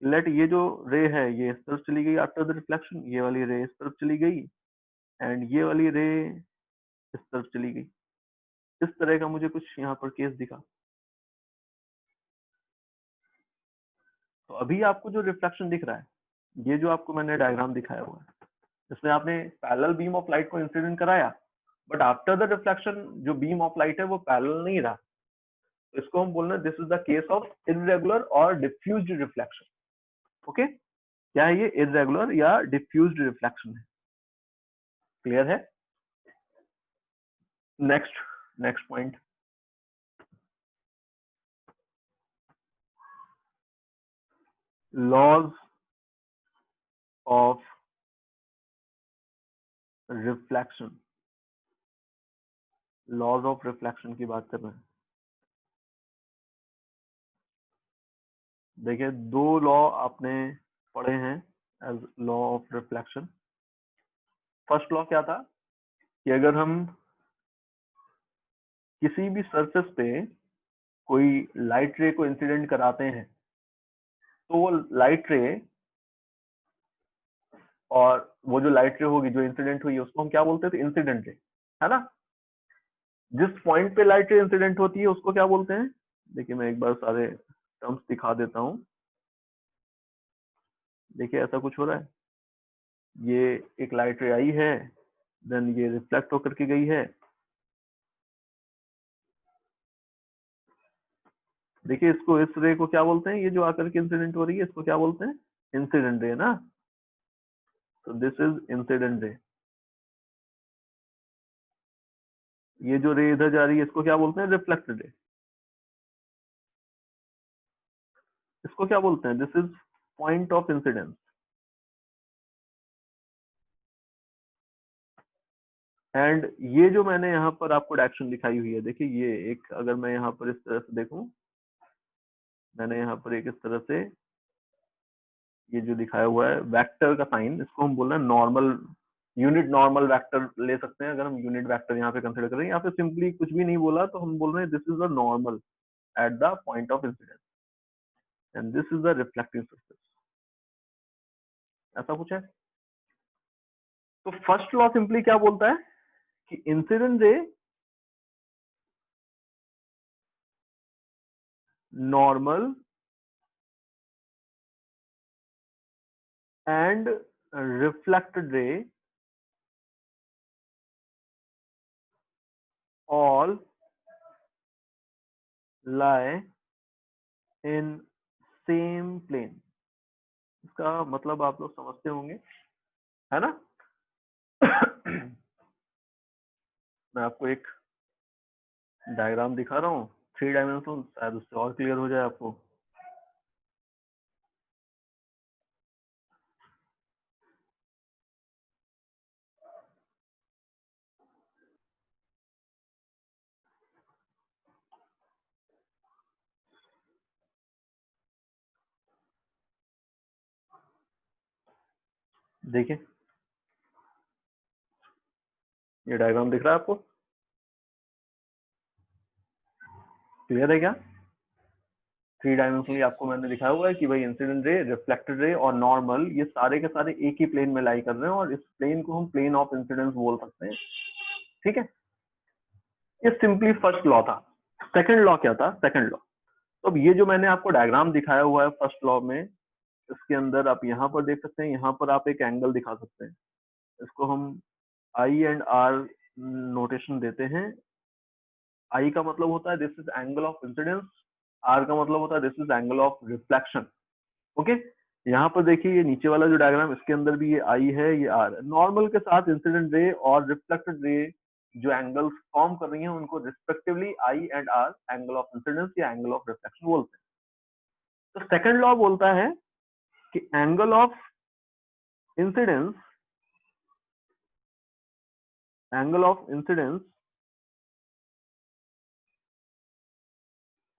लेट ये जो रे है ये इस तरफ चली गई आफ्टर द रिफ्लेक्शन, ये वाली रे इस तरफ चली गई, एंड ये वाली रे इस तरफ चली गई। इस तरह का मुझे कुछ यहाँ पर केस दिखा। तो अभी आपको जो रिफ्लेक्शन दिख रहा है, ये जो आपको मैंने डायग्राम दिखाया हुआ है, इसमें आपने पैरेलल बीम ऑफ लाइट को इंसिडेंट कराया, बट आफ्टर द रिफ्लेक्शन जो बीम ऑफ लाइट है वो पैरेलल नहीं रहा। तो इसको हम बोल रहे हैं this is the case of irregular और डिफ्यूज्ड रिफ्लेक्शन। ओके, क्या है ये? इररेगुलर या डिफ्यूज्ड रिफ्लेक्शन है। क्लियर है? Next point, laws of reflection, laws of reflection की बात कर रहे हैं। देखिए दो लॉ आपने पढ़े हैं as law of reflection. First law क्या था कि अगर हम किसी भी सरफेस पे कोई लाइट रे को इंसिडेंट कराते हैं, तो वो लाइट रे और वो जो लाइट रे होगी जो इंसिडेंट हुई उसको हम क्या बोलते थे? इंसिडेंट रे, है ना। जिस पॉइंट पे लाइट रे इंसिडेंट होती है उसको क्या बोलते हैं? देखिए मैं एक बार सारे टर्म्स दिखा देता हूँ। देखिए ऐसा कुछ हो रहा है, ये एक लाइट रे आई है, देन ये रिफ्लेक्ट होकर के गई है। देखिए इसको, इस रे को क्या बोलते हैं? ये जो आकर के इंसिडेंट हो रही है इसको क्या बोलते हैं? इंसिडेंट रे ना। तो दिस इज इंसिडेंट रे। ये जो रे इधर जा रही है इसको क्या बोलते हैं? Reflected ray. इसको क्या बोलते हैं? This is point of incidence. And ये जो मैंने यहाँ पर आपको डायरेक्शन दिखाई हुई है, देखिए ये एक, अगर मैं यहाँ पर इस तरह से देखूं, मैंने यहाँ पर एक इस तरह से ये जो दिखाया हुआ है वेक्टर का साइन, इसको हम बोल रहे हैं नॉर्मल, यूनिट नॉर्मल वेक्टर ले सकते हैं अगर हम यूनिट वेक्टर यहाँ पे कंसिडर करें, या फिर सिंपली कुछ भी नहीं बोला तो हम बोल रहे हैं this is the normal at the point of incidence and this is the reflecting surface. ऐसा कुछ है। तो फर्स्ट लॉ सिंपली क्या बोलता है कि incident ray normal and reflected ray all lie in same plane। इसका मतलब आप लोग समझते होंगे, है ना। मैं आपको एक डायग्राम दिखा रहा हूँ 3 डायमेंशन, शायद उससे और क्लियर हो जाए आपको। देखिए ये डायग्राम दिख रहा है आपको? क्लियर है क्या? 3 डायमेंशनली आपको मैंने दिखाया हुआ है कि भाई इंसिडेंट रे, रिफ्लेक्टेड रे और नॉर्मल, ये सारे के सारे एक ही प्लेन में लाई कर रहे हैं और इस प्लेन को हम प्लेन ऑफ इंसिडेंस बोल सकते हैं। ठीक है, ये सिंपली फर्स्ट लॉ था। सेकंड लॉ क्या था? सेकंड लॉ, तो अब ये जो मैंने आपको डायग्राम दिखाया हुआ है फर्स्ट लॉ में, इसके अंदर आप यहाँ पर देख सकते हैं, यहाँ पर आप एक एंगल दिखा सकते हैं, इसको हम आई एंड आर नोटेशन देते हैं। आई का मतलब होता है this is angle of incidence, R का मतलब होता है this is angle of reflection. Okay, यहाँ पर देखिए ये नीचे वाला जो डायग्राम, इसके अंदर भी ये आई है, ये आर है। नॉर्मल के साथ इंसिडेंट रे और रिफ्लेक्टेड रे जो एंगल्स फॉर्म कर रही हैं उनको respectively I and R angle of incidence या एंगल ऑफ रिफ्लेक्शन बोलते हैं। तो सेकंड लॉ बोलता है कि angle of incidence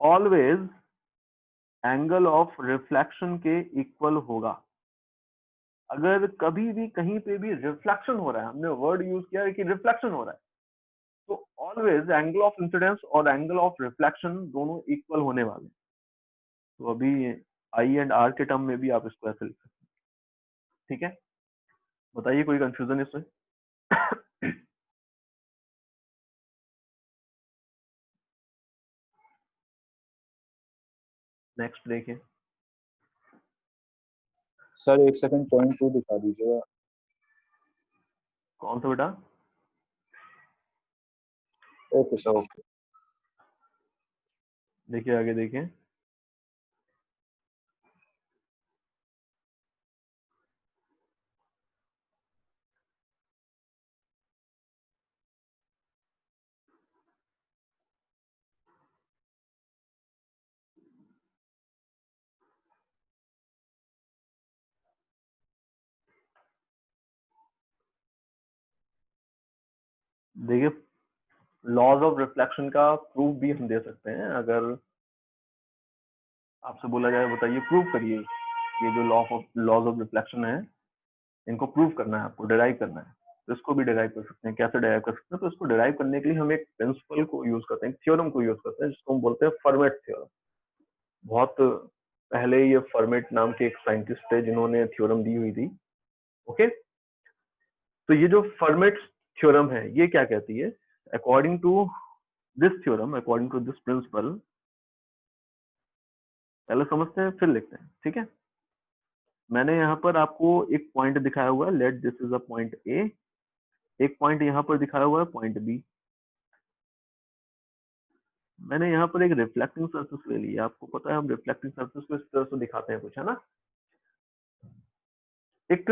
always angle of reflection के इक्वल होगा। अगर कभी भी कहीं पे भी रिफ्लेक्शन हो रहा है, हमने वर्ड यूज किया है कि रिफ्लेक्शन हो रहा है, तो ऑलवेज एंगल ऑफ इंसिडेंस और एंगल ऑफ रिफ्लेक्शन दोनों इक्वल होने वाले हैं। तो अभी आई एंड आर के टर्म में भी आप इसको ऐसे लिख सकते हैं। ठीक है, बताइए कोई कंफ्यूजन इसमें? नेक्स्ट देखिए। सर एक सेकंड, पॉइंट 2 दिखा दीजिएगा। कौन सा बेटा? Okay sir, okay. देखिए आगे देखिए। देखिए लॉज ऑफ रिफ्लेक्शन का प्रूफ भी हम दे सकते हैं। अगर आपसे बोला जाए बताइए प्रूव करिए, ये जो लॉज ऑफ रिफ्लेक्शन है इनको प्रूव करना है, आपको डिराइव करना है, तो इसको भी डिराइव कर सकते हैं। कैसे डिराइव कर सकते हैं? तो इसको डिराइव करने के लिए हम एक प्रिंसिपल को यूज करते हैं, थ्योरम को यूज करते हैं, जिसको हम बोलते हैं फर्मेट थ्योरम। बहुत पहले ये फर्मेट नाम के एक साइंटिस्ट थे जिन्होंने थ्योरम दी हुई थी। ओके, तो ये जो फर्मेट थ्योरम है ये क्या कहती है? According to this theorem, according to this principle, पहले समझते हैं फिर लिखते हैं। ठीक है, मैंने यहाँ पर आपको एक पॉइंट दिखाया हुआ है, let this is a point A, एक पॉइंट यहाँ पर दिखाया हुआ है पॉइंट बी। मैंने यहाँ पर एक रिफ्लेक्टिंग सरफेस ले लिया। आपको पता है हम रिफ्लेक्टिंग सरफेस को इस तरह से दिखाते हैं कुछ, है ना? एक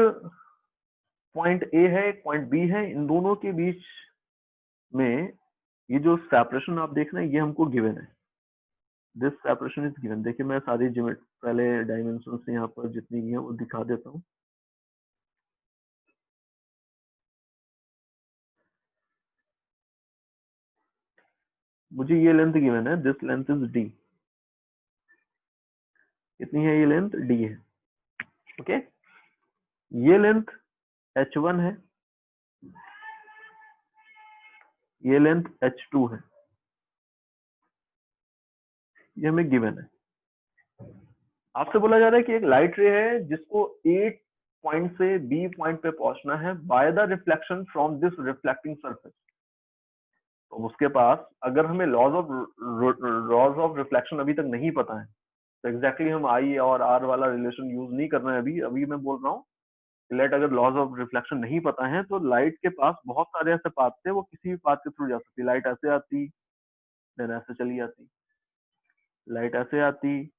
पॉइंट ए है, एक पॉइंट बी है, इन दोनों के बीच में ये जो सेपरेशन आप देख रहे हैं ये हमको गिवन है। This separation is given. देखिए मैं सारी जियोमेट्री पहले डायमेंशन यहाँ पर जितनी भी है वो दिखा देता हूँ। मुझे ये लेंथ गिवन है, दिस लेंथ इज डी। कितनी है ये लेंथ? डी है। ओके, ये लेंथ h1 है, ये लेंथ h2 है, ये हमें गिवन है। आपसे बोला जा रहा है कि एक लाइट रे है जिसको ए पॉइंट से बी पॉइंट पे पहुंचना है by the reflection from this reflecting surface. तो उसके पास अगर हमें लॉज ऑफ रिफ्लेक्शन अभी तक नहीं पता है, तो एग्जैक्टली हम आई और आर वाला रिलेशन यूज नहीं कर रहे हैं। अभी अभी मैं बोल रहा हूँ लाइट, अगर लॉज ऑफ रिफ्लेक्शन नहीं पता है तो लाइट के पास बहुत सारे ऐसे पाथ थे, वो किसी भी पाथ के थ्रू जा सकती। लाइट ऐसे आती, देन ऐसे चली जाती, लाइट ऐसे आती,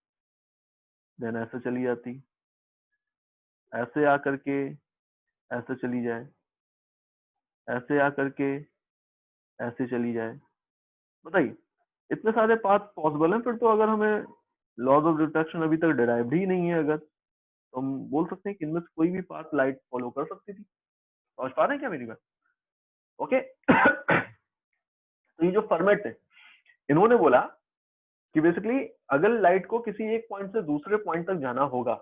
देन ऐसे चली जाती, ऐसे आकर के ऐसे चली जाए, ऐसे आकर के ऐसे चली जाए। बताइए इतने सारे पाथ पॉसिबल हैं। फिर तो अगर हमें लॉज ऑफ रिफ्लेक्शन अभी तक डिराइव्ड ही नहीं है अगर, तो हम बोल सकते हैं कि इनमें से कोई भी पाथ लाइट फॉलो कर सकती थी। समझ पा रहे हैं क्या मेरी बात? ओके। तो ये जो फॉर्मेट है, इन्होंने बोला कि बेसिकली अगर लाइट को किसी एक पॉइंट से दूसरे पॉइंट तक जाना होगा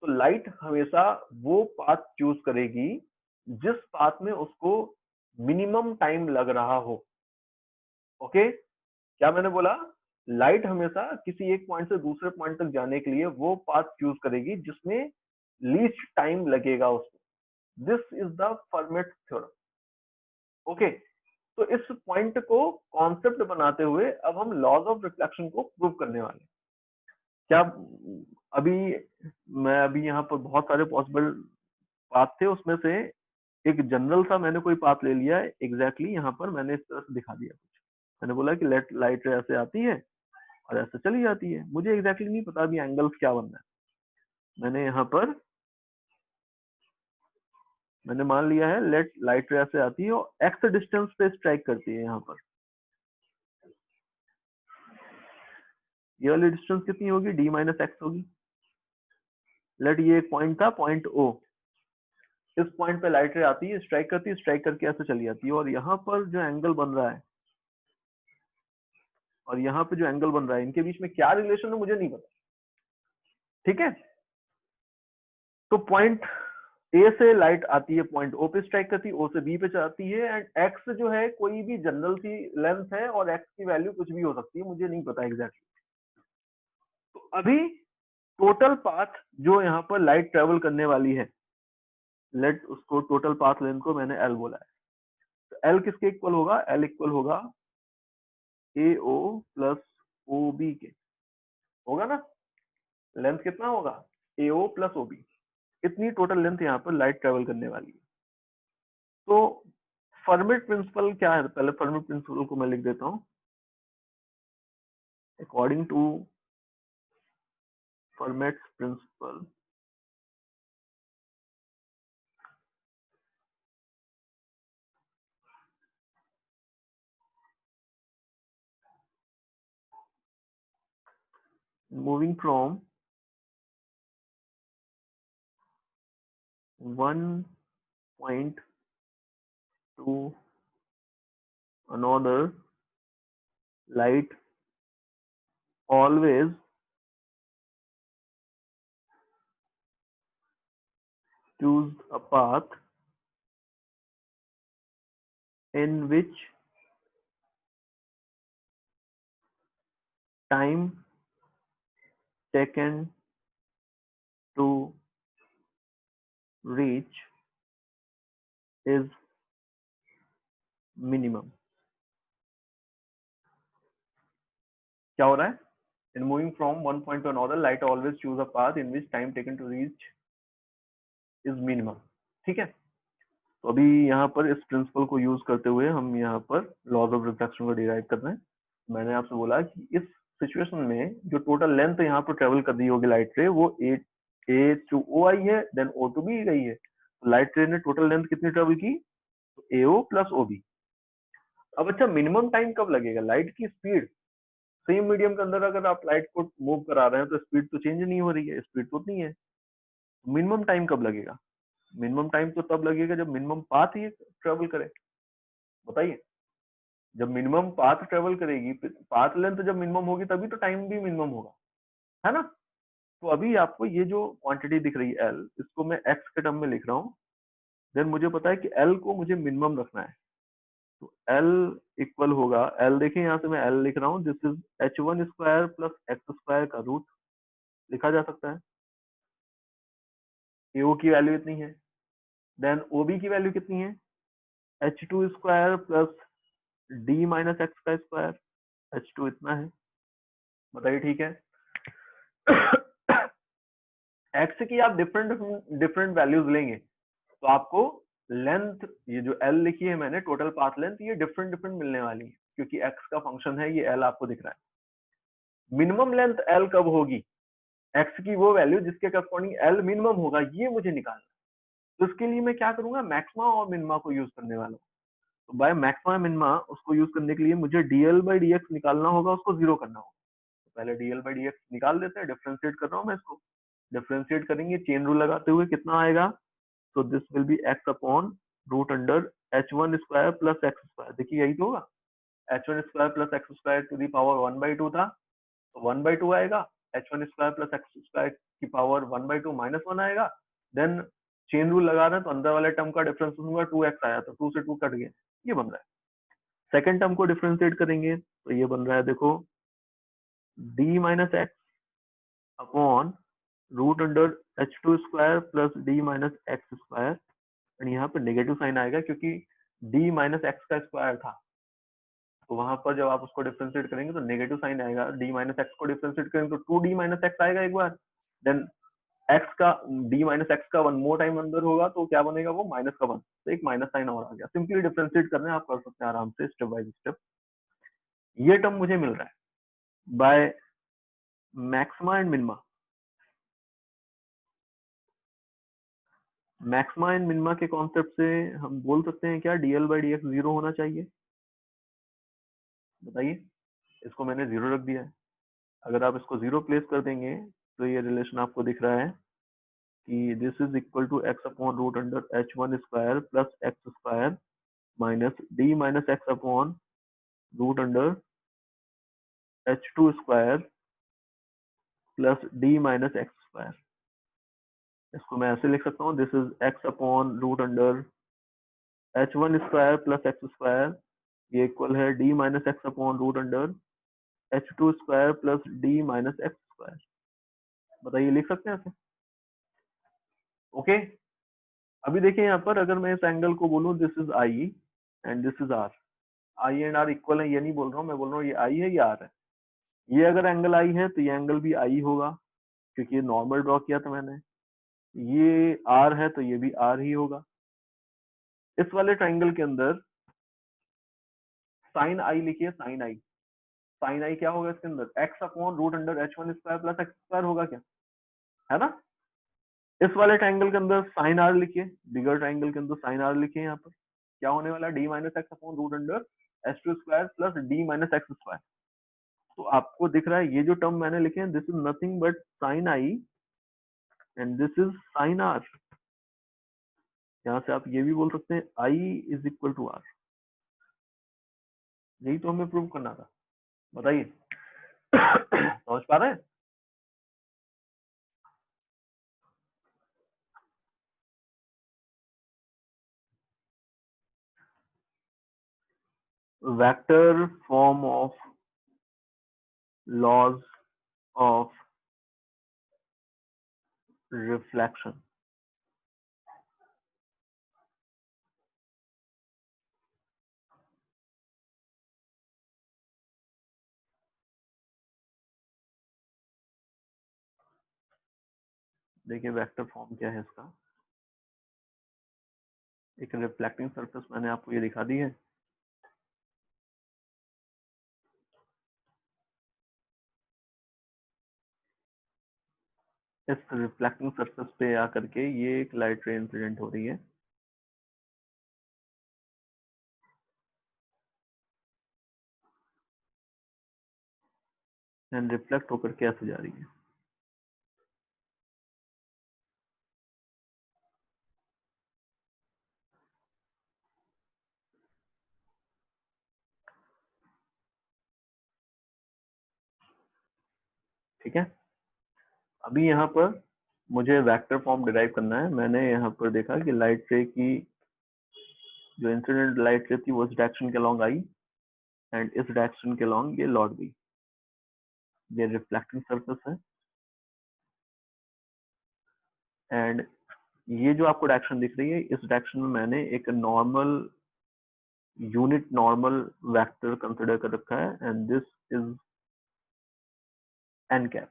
तो लाइट हमेशा वो पाथ चूज करेगी जिस पाथ में उसको मिनिमम टाइम लग रहा हो। ओके, क्या मैंने बोला? लाइट हमेशा किसी एक पॉइंट से दूसरे पॉइंट तक जाने के लिए वो पाथ चूज करेगी जिसमें लीस्ट टाइम लगेगा उसको। This is the format theorem. Okay, तो इस पॉइंट को कॉन्सेप्ट बनाते हुए अब हम लॉज ऑफ रिफ्लेक्शन को प्रूव करने वाले हैं। क्या अभी मैं अभी यहाँ पर बहुत सारे पॉसिबल पाथ थे, उसमें से एक जनरल सा मैंने कोई पाथ ले लिया है। एग्जैक्टली यहाँ पर मैंने इस तरह से दिखा दिया कुछ। मैंने बोला कि लाइट ऐसे आती है और ऐसे चली जाती है। मुझे एग्जैक्टली नहीं पता अभी एंगल्स क्या बनना है, मैंने यहाँ पर मैंने मान लिया है लेट लाइट रे से आती है और एक्स डिस्टेंस पे स्ट्राइक करती है। यहाँ पर ये वाली डिस्टेंस कितनी होगी, डी माइनस एक्स होगी। लेट ये एक पॉइंट था, पॉइंट ओ, इस पॉइंट पे लाइट रे आती है, स्ट्राइक करती है, स्ट्राइक करके ऐसे चली जाती है, और यहाँ पर जो एंगल बन रहा है और यहाँ पे जो एंगल बन रहा है, इनके बीच में क्या रिलेशन है मुझे नहीं पता। ठीक है, तो पॉइंट ए से लाइट आती है, पॉइंट ओ पे स्ट्राइक करती है, ओ से बी पे जाती है, एंड एक्स जो है कोई भी जनरल सी लेंथ है और एक्स की वैल्यू कुछ भी हो सकती है, मुझे नहीं पता एग्जैक्टली। तो अभी टोटल पाथ जो यहाँ पर लाइट ट्रेवल करने वाली है, लेट उसको टोटल पाथ लेंथ को मैंने एल बोला है। तो एल किसके इक्वल होगा, एल इक्वल होगा ए ओ प्लस ओ बी के, होगा ना। लेंथ कितना होगा, ए ओ प्लस ओ बी, इतनी टोटल लेंथ यहाँ पर लाइट ट्रेवल करने वाली है। तो फर्मेट प्रिंसिपल क्या है, पहले फर्मेट प्रिंसिपल को मैं लिख देता हूँ। According to Fermat's principle, moving from one point to another, light always choose a path in which time taken to reach is minimum। क्या हो रहा है, in moving from one point to another, light always choose a path in which time taken to reach is minimum। ठीक है, तो अभी यहाँ पर इस प्रिंसिपल को यूज करते हुए हम यहाँ पर लॉज ऑफ रिफ्रैक्शन को डिराइव कर रहे हैं। मैंने आपसे बोला कि इस सिचुएशन में जो टोटल लेंथ यहाँ पर ट्रेवल कर रही होगी लाइट रे, वो ए टू ओ आई है, देन ओ टू बी गई है। तो लाइट रे ने टोटल लेंथ कितनी ट्रेवल की, ए ओ प्लस ओ बी। अब अच्छा, मिनिमम टाइम कब लगेगा, लाइट की स्पीड सेम मीडियम के अंदर अगर आप लाइट को मूव करा रहे हैं तो स्पीड तो चेंज नहीं हो रही है, स्पीड तो उतनी है। मिनिमम टाइम कब लगेगा, मिनिमम टाइम तो तब लगेगा जब मिनिमम पाथ ही ट्रेवल करे। बताइए, जब मिनिमम पाथ ट्रेवल करेगी, पाथ लेंथ जब मिनिमम होगी तभी तो टाइम भी मिनिमम होगा, है ना। तो अभी आपको ये जो क्वांटिटी दिख रही है एल, इसको मैं एक्स के टर्म में लिख रहा हूँ। देन मुझे पता है कि एल को मुझे मिनिमम रखना है, तो एल इक्वल होगा, एल देखिए यहाँ से मैं एल लिख रहा हूँ, this is H one square plus x square का रूट, लिखा जा सकता है। ए ओ की वैल्यू इतनी है, देन ओ बी की वैल्यू कितनी है, H two square plus d minus x का स्क्वायर, एच टू इतना है। बताइए ठीक है। एक्स की आप डिफरेंट डिफरेंट वैल्यूज लेंगे तो आपको लेंथ, ये जो एल लिखी है मैंने टोटल पाथ लेंथ, ये डिफरेंट डिफरेंट मिलने वाली है, क्योंकि एक्स का फंक्शन है, ये एल आपको दिख रहा है। मिनिमम लेंथ एल कब होगी, एक्स की वो वैल्यू जिसके करस्पॉन्डिंग एल मिनिमम होगा, ये मुझे निकालना। तो इसके लिए मैं क्या करूंगा, मैक्सिमा और मिनिमा को यूज करने वाला हूँ। तो बाय मैक्सिमा मिनिमा उसको यूज करने के लिए मुझे डीएल बाई डी एक्स निकालना होगा, उसको जीरो करना होगा। तो पहले डीएल बाई डी एक्स निकाल देते हैं, डिफ्रेंशिएट कर रहा हूँ मैं इसको, डिफ्रेंशिएट करेंगे चेन रूल लगाते हुए, कितना आएगा, तो this will be x upon root under h one square plus x square. देखिए यही तो होगा, h one square plus x square to the power one by two था, तो वन बाई टू आएगा, h one square plus x square की power one by two minus one आएगा। Then chain rule लगा रहे हैं तो अंदर वाले टर्म का डिफरेंस होगा, टू एक्स आया तो टू से टू कट गया, ये बन रहा है। सेकेंड टर्म को डिफरेंशिएट करेंगे तो ये बन रहा है, देखो d minus x upon root under h two square plus d minus x square, and यहाँ पे नेगेटिव साइन आएगा क्योंकि डी माइनस एक्स का स्क्वायर था, तो वहां पर जब आप उसको डिफरेंशिएट करेंगे तो नेगेटिव साइन आएगा। डी माइनस एक्स को डिफरेंशिएट करेंगे तो टू डी माइनस एक्स आएगा एक बार, देन एक्स का डी माइनस एक्स का वन मोर टाइम अंदर होगा तो क्या बनेगा, वो माइनस का वन, तो एक माइनस साइन और आ गया। सिंपली डिफरेंशिएट करना है, आप कर सकते हैं आराम से स्टेप बाय स्टेप। ये टर्म मुझे मिल रहा है by maxima and minima. Maxima and minima के कॉन्सेप्ट से हम बोल सकते हैं क्या dl by dx 0 होना चाहिए? बताइए, इसको मैंने 0 रख दिया है। अगर आप इसको 0 प्लेस कर देंगे तो ये रिलेशन आपको दिख रहा है कि this is equal to x upon root under h1 square plus x square minus d minus x upon root under h2 square plus d minus x square. इसको मैं ऐसे लिख सकता हूँ, this is x upon root under h1 square plus x square, ये equal है d minus x upon root under h2 square plus d minus x square. बताइए, लिख सकते हैं ऐसे? ओके, अभी देखिए यहाँ पर अगर मैं इस एंगल को बोलूँ this is I and this is R, I and R equal है ये नहीं बोल रहा हूँ, मैं बोल रहा हूँ ये I है ये R है। ये अगर एंगल I है तो ये एंगल भी I होगा क्योंकि ये नॉर्मल ड्रॉ किया था मैंने। ये R है तो ये भी R ही होगा। इस वाले ट्राइंगल के अंदर साइन I लिखिए, साइन I। साइन I क्या होगा इसके अंदर? x upon root under h1 square plus x square होगा क्या, है ना? इस वाले ट्राइंगल के अंदर साइन R लिखिए, बिगर ट्राइंगल के अंदर साइन R लिखिए। यहाँ पर क्या होने वाला है? d minus x upon root under h2 square plus d minus x square. तो आपको दिख रहा है ये जो टर्म मैंने लिखे हैं, this is nothing but sine I and this is sine R। यहाँ से आप ये भी बोल सकते हैं I is equal to R। यही तो हमें प्रूव करना था। बताइए, समझ पा रहे हैं? Vector form of laws of reflection. देखिए वेक्टर फॉर्म क्या है इसका। एक रिफ्लेक्टिंग सरफेस मैंने आपको ये दिखा दी है, इस रिफ्लेक्टिंग सरफेस पे आकर के ये एक लाइट रे इंसिडेंट हो रही है। एंड रिफ्लेक्ट होकर के ऐसे जा रही है। ठीक है, अभी यहाँ पर मुझे वेक्टर फॉर्म डिराइव करना है। मैंने यहाँ पर देखा कि लाइट रे की जो इंसिडेंट लाइट रे थी वो इस डायरेक्शन के लॉन्ग आई एंड इस डायरेक्शन के लॉन्ग ये लौट गई। ये रिफ्लेक्टिंग सरफेस है एंड ये जो आपको डायरेक्शन दिख रही है, इस डायरेक्शन में मैंने एक normal unit normal vector consider कर रखा है and this is an cap.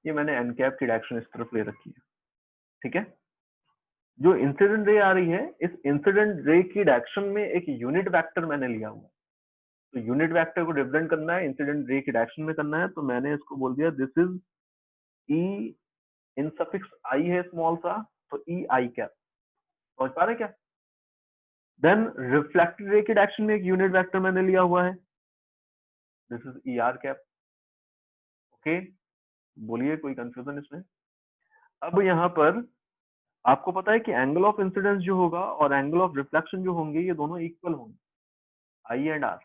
ये मैंने एन कैप की डायरेक्शन इस तरफ ले रखी है। ठीक है, जो इंसिडेंट रे आ रही है, इस इंसिडेंट रे की डायरेक्शन में एक यूनिट वेक्टर मैंने लिया हुआ है। तो यूनिट वेक्टर को रिप्रेजेंट करना है, इंसिडेंट रे की डायरेक्शन में करना है, तो मैंने इसको बोल दिया this is e in suffix i है स्मॉल सा, तो ई आई कैप। समझ पा रहे क्या? देन रिफ्लेक्टेड रे की डायरेक्शन में एक यूनिट वेक्टर मैंने लिया हुआ है, this is e r cap. Okay, बोलिए कोई कंफ्यूजन इसमें? अब यहाँ पर आपको पता है कि एंगल ऑफ इंसिडेंस जो होगा और एंगल ऑफ रिफ्लेक्शन जो होंगे ये दोनों इक्वल होंगे। आई एंड आर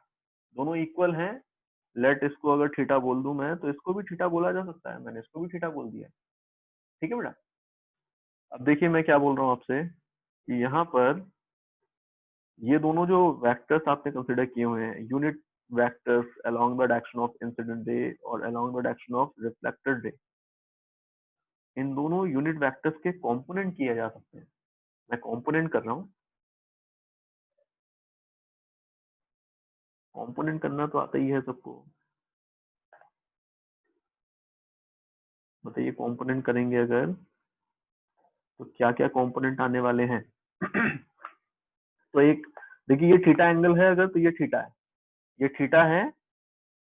दोनों इक्वल हैं। लेट इसको अगर थीटा बोल दूं मैं, तो इसको भी थीटा बोला जा सकता है, मैंने इसको भी थीटा बोल दिया। ठीक है बेटा, अब देखिए मैं क्या बोल रहा हूँ आपसे कि यहाँ पर ये दोनों जो वेक्टर्स आपने कंसिडर किए हुए हैं, unit vectors along the direction of incident ray और along the direction of reflected ray, इन दोनों यूनिट वेक्टर्स के कंपोनेंट किए जा सकते हैं। मैं कंपोनेंट कर रहा हूँ, कंपोनेंट करना तो आता ही है सबको। बताइए कंपोनेंट करेंगे अगर तो क्या क्या कंपोनेंट आने वाले हैं? तो एक देखिए ये थीटा एंगल है अगर, तो ये थीटा है, ये थीटा है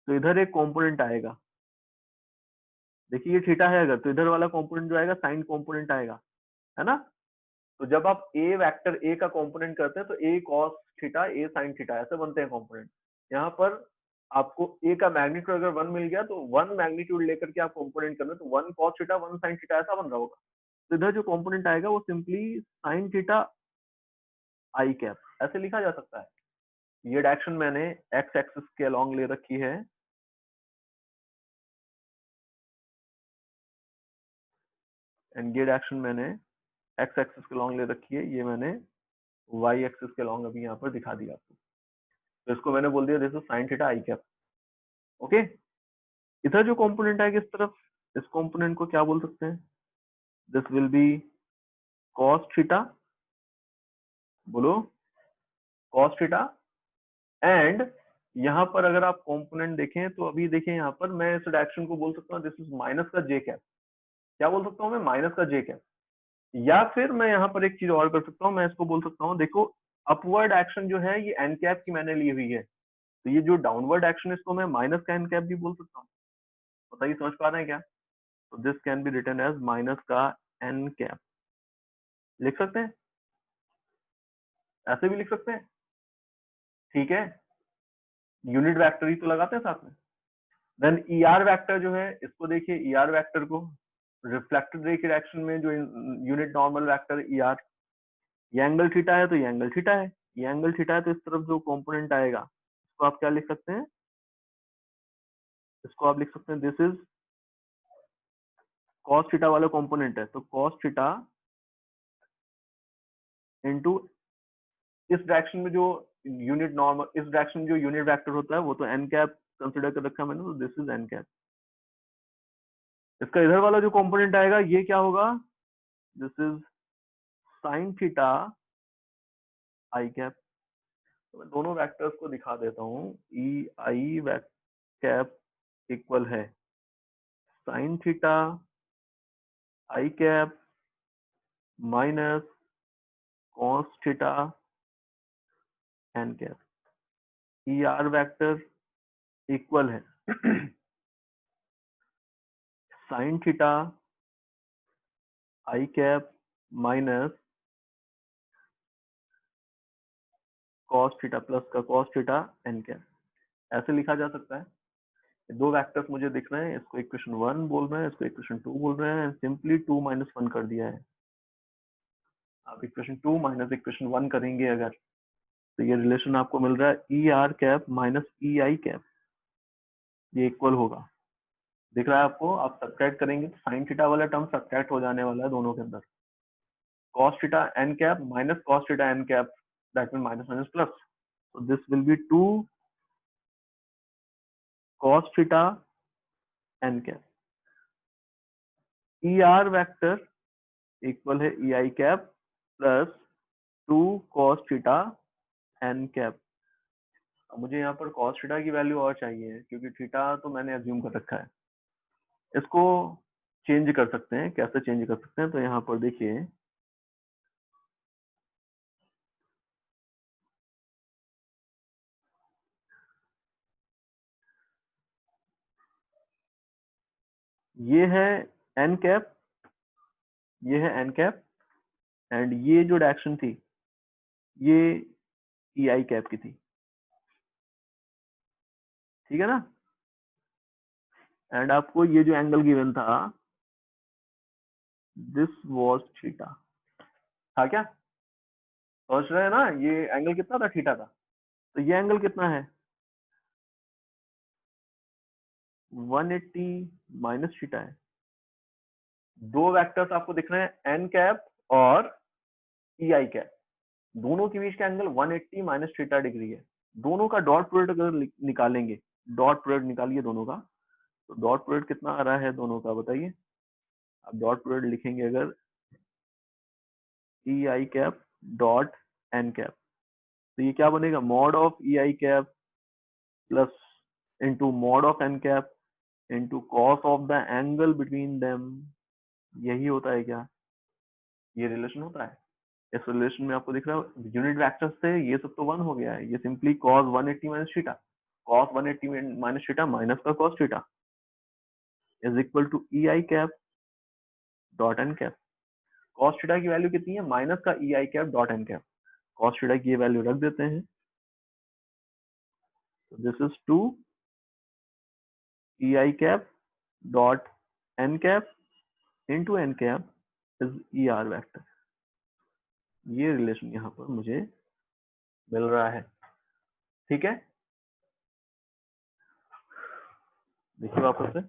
तो इधर एक कंपोनेंट आएगा। देखिए ये थीटा है अगर, तो इधर वाला कंपोनेंट जो आएगा साइन कंपोनेंट आएगा, है ना? तो जब आप ए वेक्टर ए का कंपोनेंट करते हैं तो ए कॉस थीटा ए साइन थीटा ऐसे बनते हैं कंपोनेंट। यहाँ पर आपको ए का मैग्नीट्यूड अगर 1 मिल गया तो 1 मैग्नीट्यूड लेकर के आप कंपोनेंट कर रहे हैं तो 1 cos थीटा 1 sin थीटा ऐसा बन रहा होगा। तो इधर जो कंपोनेंट आएगा वो simply sin theta i cap ऐसे लिखा जा सकता है। ये डायरेक्शन मैंने एक्स एक्सिस के अलोंग ले रखी है, एंड ये डायरेक्शन मैंने एक्स एक्सिस के अलोंग ले रखी है, ये मैंने वाई एक्सिस के अलोंग अभी यहाँ पर दिखा दिया आपको। तो इसको मैंने बोल दिया this is sin theta i cap. Okay, इधर जो कंपोनेंट आएगा इस तरफ, इस कंपोनेंट को क्या बोल सकते हैं? This will B cos theta, बोलो cos थीटा, एंड यहाँ पर अगर आप कंपोनेंट देखें तो अभी देखें यहाँ पर मैं इस डायरेक्शन को बोल सकता हूँ दिस इज माइनस का जे कैप। क्या बोल सकता हूँ मैं? माइनस का जे कैप। या फिर मैं यहाँ पर एक चीज और कर सकता हूँ, मैं इसको बोल सकता हूँ देखो अपवर्ड एक्शन जो है ये एन कैप की मैंने ली हुई है, तो ये जो डाउनवर्ड एक्शन इसको मैं माइनस का एन कैप भी बोल सकता हूँ। बताइए समझ पा रहे हैं क्या? तो this can be written as minus का एन कैप, लिख सकते हैं, ऐसे भी लिख सकते हैं। ठीक है, यूनिट वेक्टर ही तो लगाते हैं साथ में। देन ई आर वैक्टर जो है इसको देखिए, ई आर वैक्टर को रिफ्लेक्टेड रे की डायरेक्शन में जो unit normal vector E R, ये एंगल थीटा है तो ये एंगल थीटा है, ये एंगल थीटा है तो इस तरफ जो कंपोनेंट आएगा इसको आप क्या लिख सकते हैं? इसको आप लिख सकते हैं दिस इज कॉस थीटा वाला कंपोनेंट है, तो कॉस थीटा इनटू इस डायरेक्शन में जो यूनिट नॉर्मल, इस डायरेक्शन में जो यूनिट वेक्टर होता है वो तो एन कैप कंसिडर कर रखा है मैंने, तो दिस इज एन कैप। इसका इधर वाला जो कंपोनेंट आएगा ये क्या होगा? This is sine theta i cap. तो मैं दोनों वेक्टर्स को दिखा देता हूँ। ई आई कैप इक्वल है sine theta i cap minus cos theta n cap. E r vector equal है sine theta i cap minus cos theta plus का कॉस थीटा एन कैप, ऐसे लिखा जा सकता है। दो वेक्टर्स मुझे दिख रहे हैं, इसको इक्वेशन 1 बोल रहे हैं, इसको इक्वेशन 2 बोल रहे हैं, सिंपली 2 माइनस 1 कर दिया है। आप इक्वेशन 2 माइनस इक्वेशन 1 करेंगे अगर, तो ये रिलेशन आपको मिल रहा है e r cap minus e i cap, ये इक्वल होगा। दिख रहा है आपको? आप सब्ट्रैक्ट करेंगे तो साइन थीटा वाला टर्म सब्ट्रैक्ट हो जाने वाला है दोनों के अंदर। Cos theta n cap minus cos theta n cap, that mean minus minus plus, so this will be 2 cos theta n cap। ER vector equal है EI cap plus 2 cos theta n cap. अब मुझे यहाँ पर cos theta की value और चाहिए क्योंकि theta तो मैंने अज्यूम कर रखा है। इसको चेंज कर सकते हैं, कैसे चेंज कर सकते हैं? तो यहाँ पर देखिए ये है n कैप, ये है n कैप, एंड ये जो डायरेक्शन थी ये EI कैप की थी, ठीक है ना? एंड आपको ये जो एंगल गिवन था दिस वाज थीटा, था क्या? सोच रहे हैं ना, ये एंगल कितना था? थीटा था। तो ये एंगल कितना है? 180 माइनस थीटा है। दो वेक्टर्स आपको दिख रहे हैं एन कैप और ई आई कैप, दोनों के बीच का एंगल 180 माइनस थीटा डिग्री है। दोनों का डॉट प्रोडक्ट अगर निकालेंगे, डॉट प्रोडक्ट निकालिए दोनों का, तो डॉट प्रोडक्ट कितना आ रहा है दोनों का बताइए? आप डॉट प्रोडक्ट लिखेंगे अगर e i cap dot n cap, तो ये क्या बनेगा? Mod of e i cap plus into mod of n cap into cos of the angle between them. यही होता है क्या? ये रिलेशन होता है। इस रिलेशन में आपको दिख रहा है यूनिट वेक्टर्स से ये सब तो 1 हो गया है, ये simply cos 180 minus theta, cos 180 minus theta minus का cos theta is equal to e i cap dot n cap. Cos theta की वैल्यू कितनी है, माइनस का e i cap dot n cap, cos theta की ये value रख देते हैं, this is 2 e i cap dot n cap into n cap is e r vector. ये रिलेशन यहाँ पर मुझे मिल रहा है, ठीक है। देखिए वापस से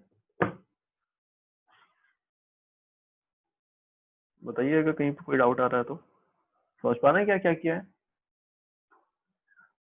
बताइए अगर कहीं पर कोई डाउट आ रहा है तो। समझ पा रहे हैं क्या क्या किया है?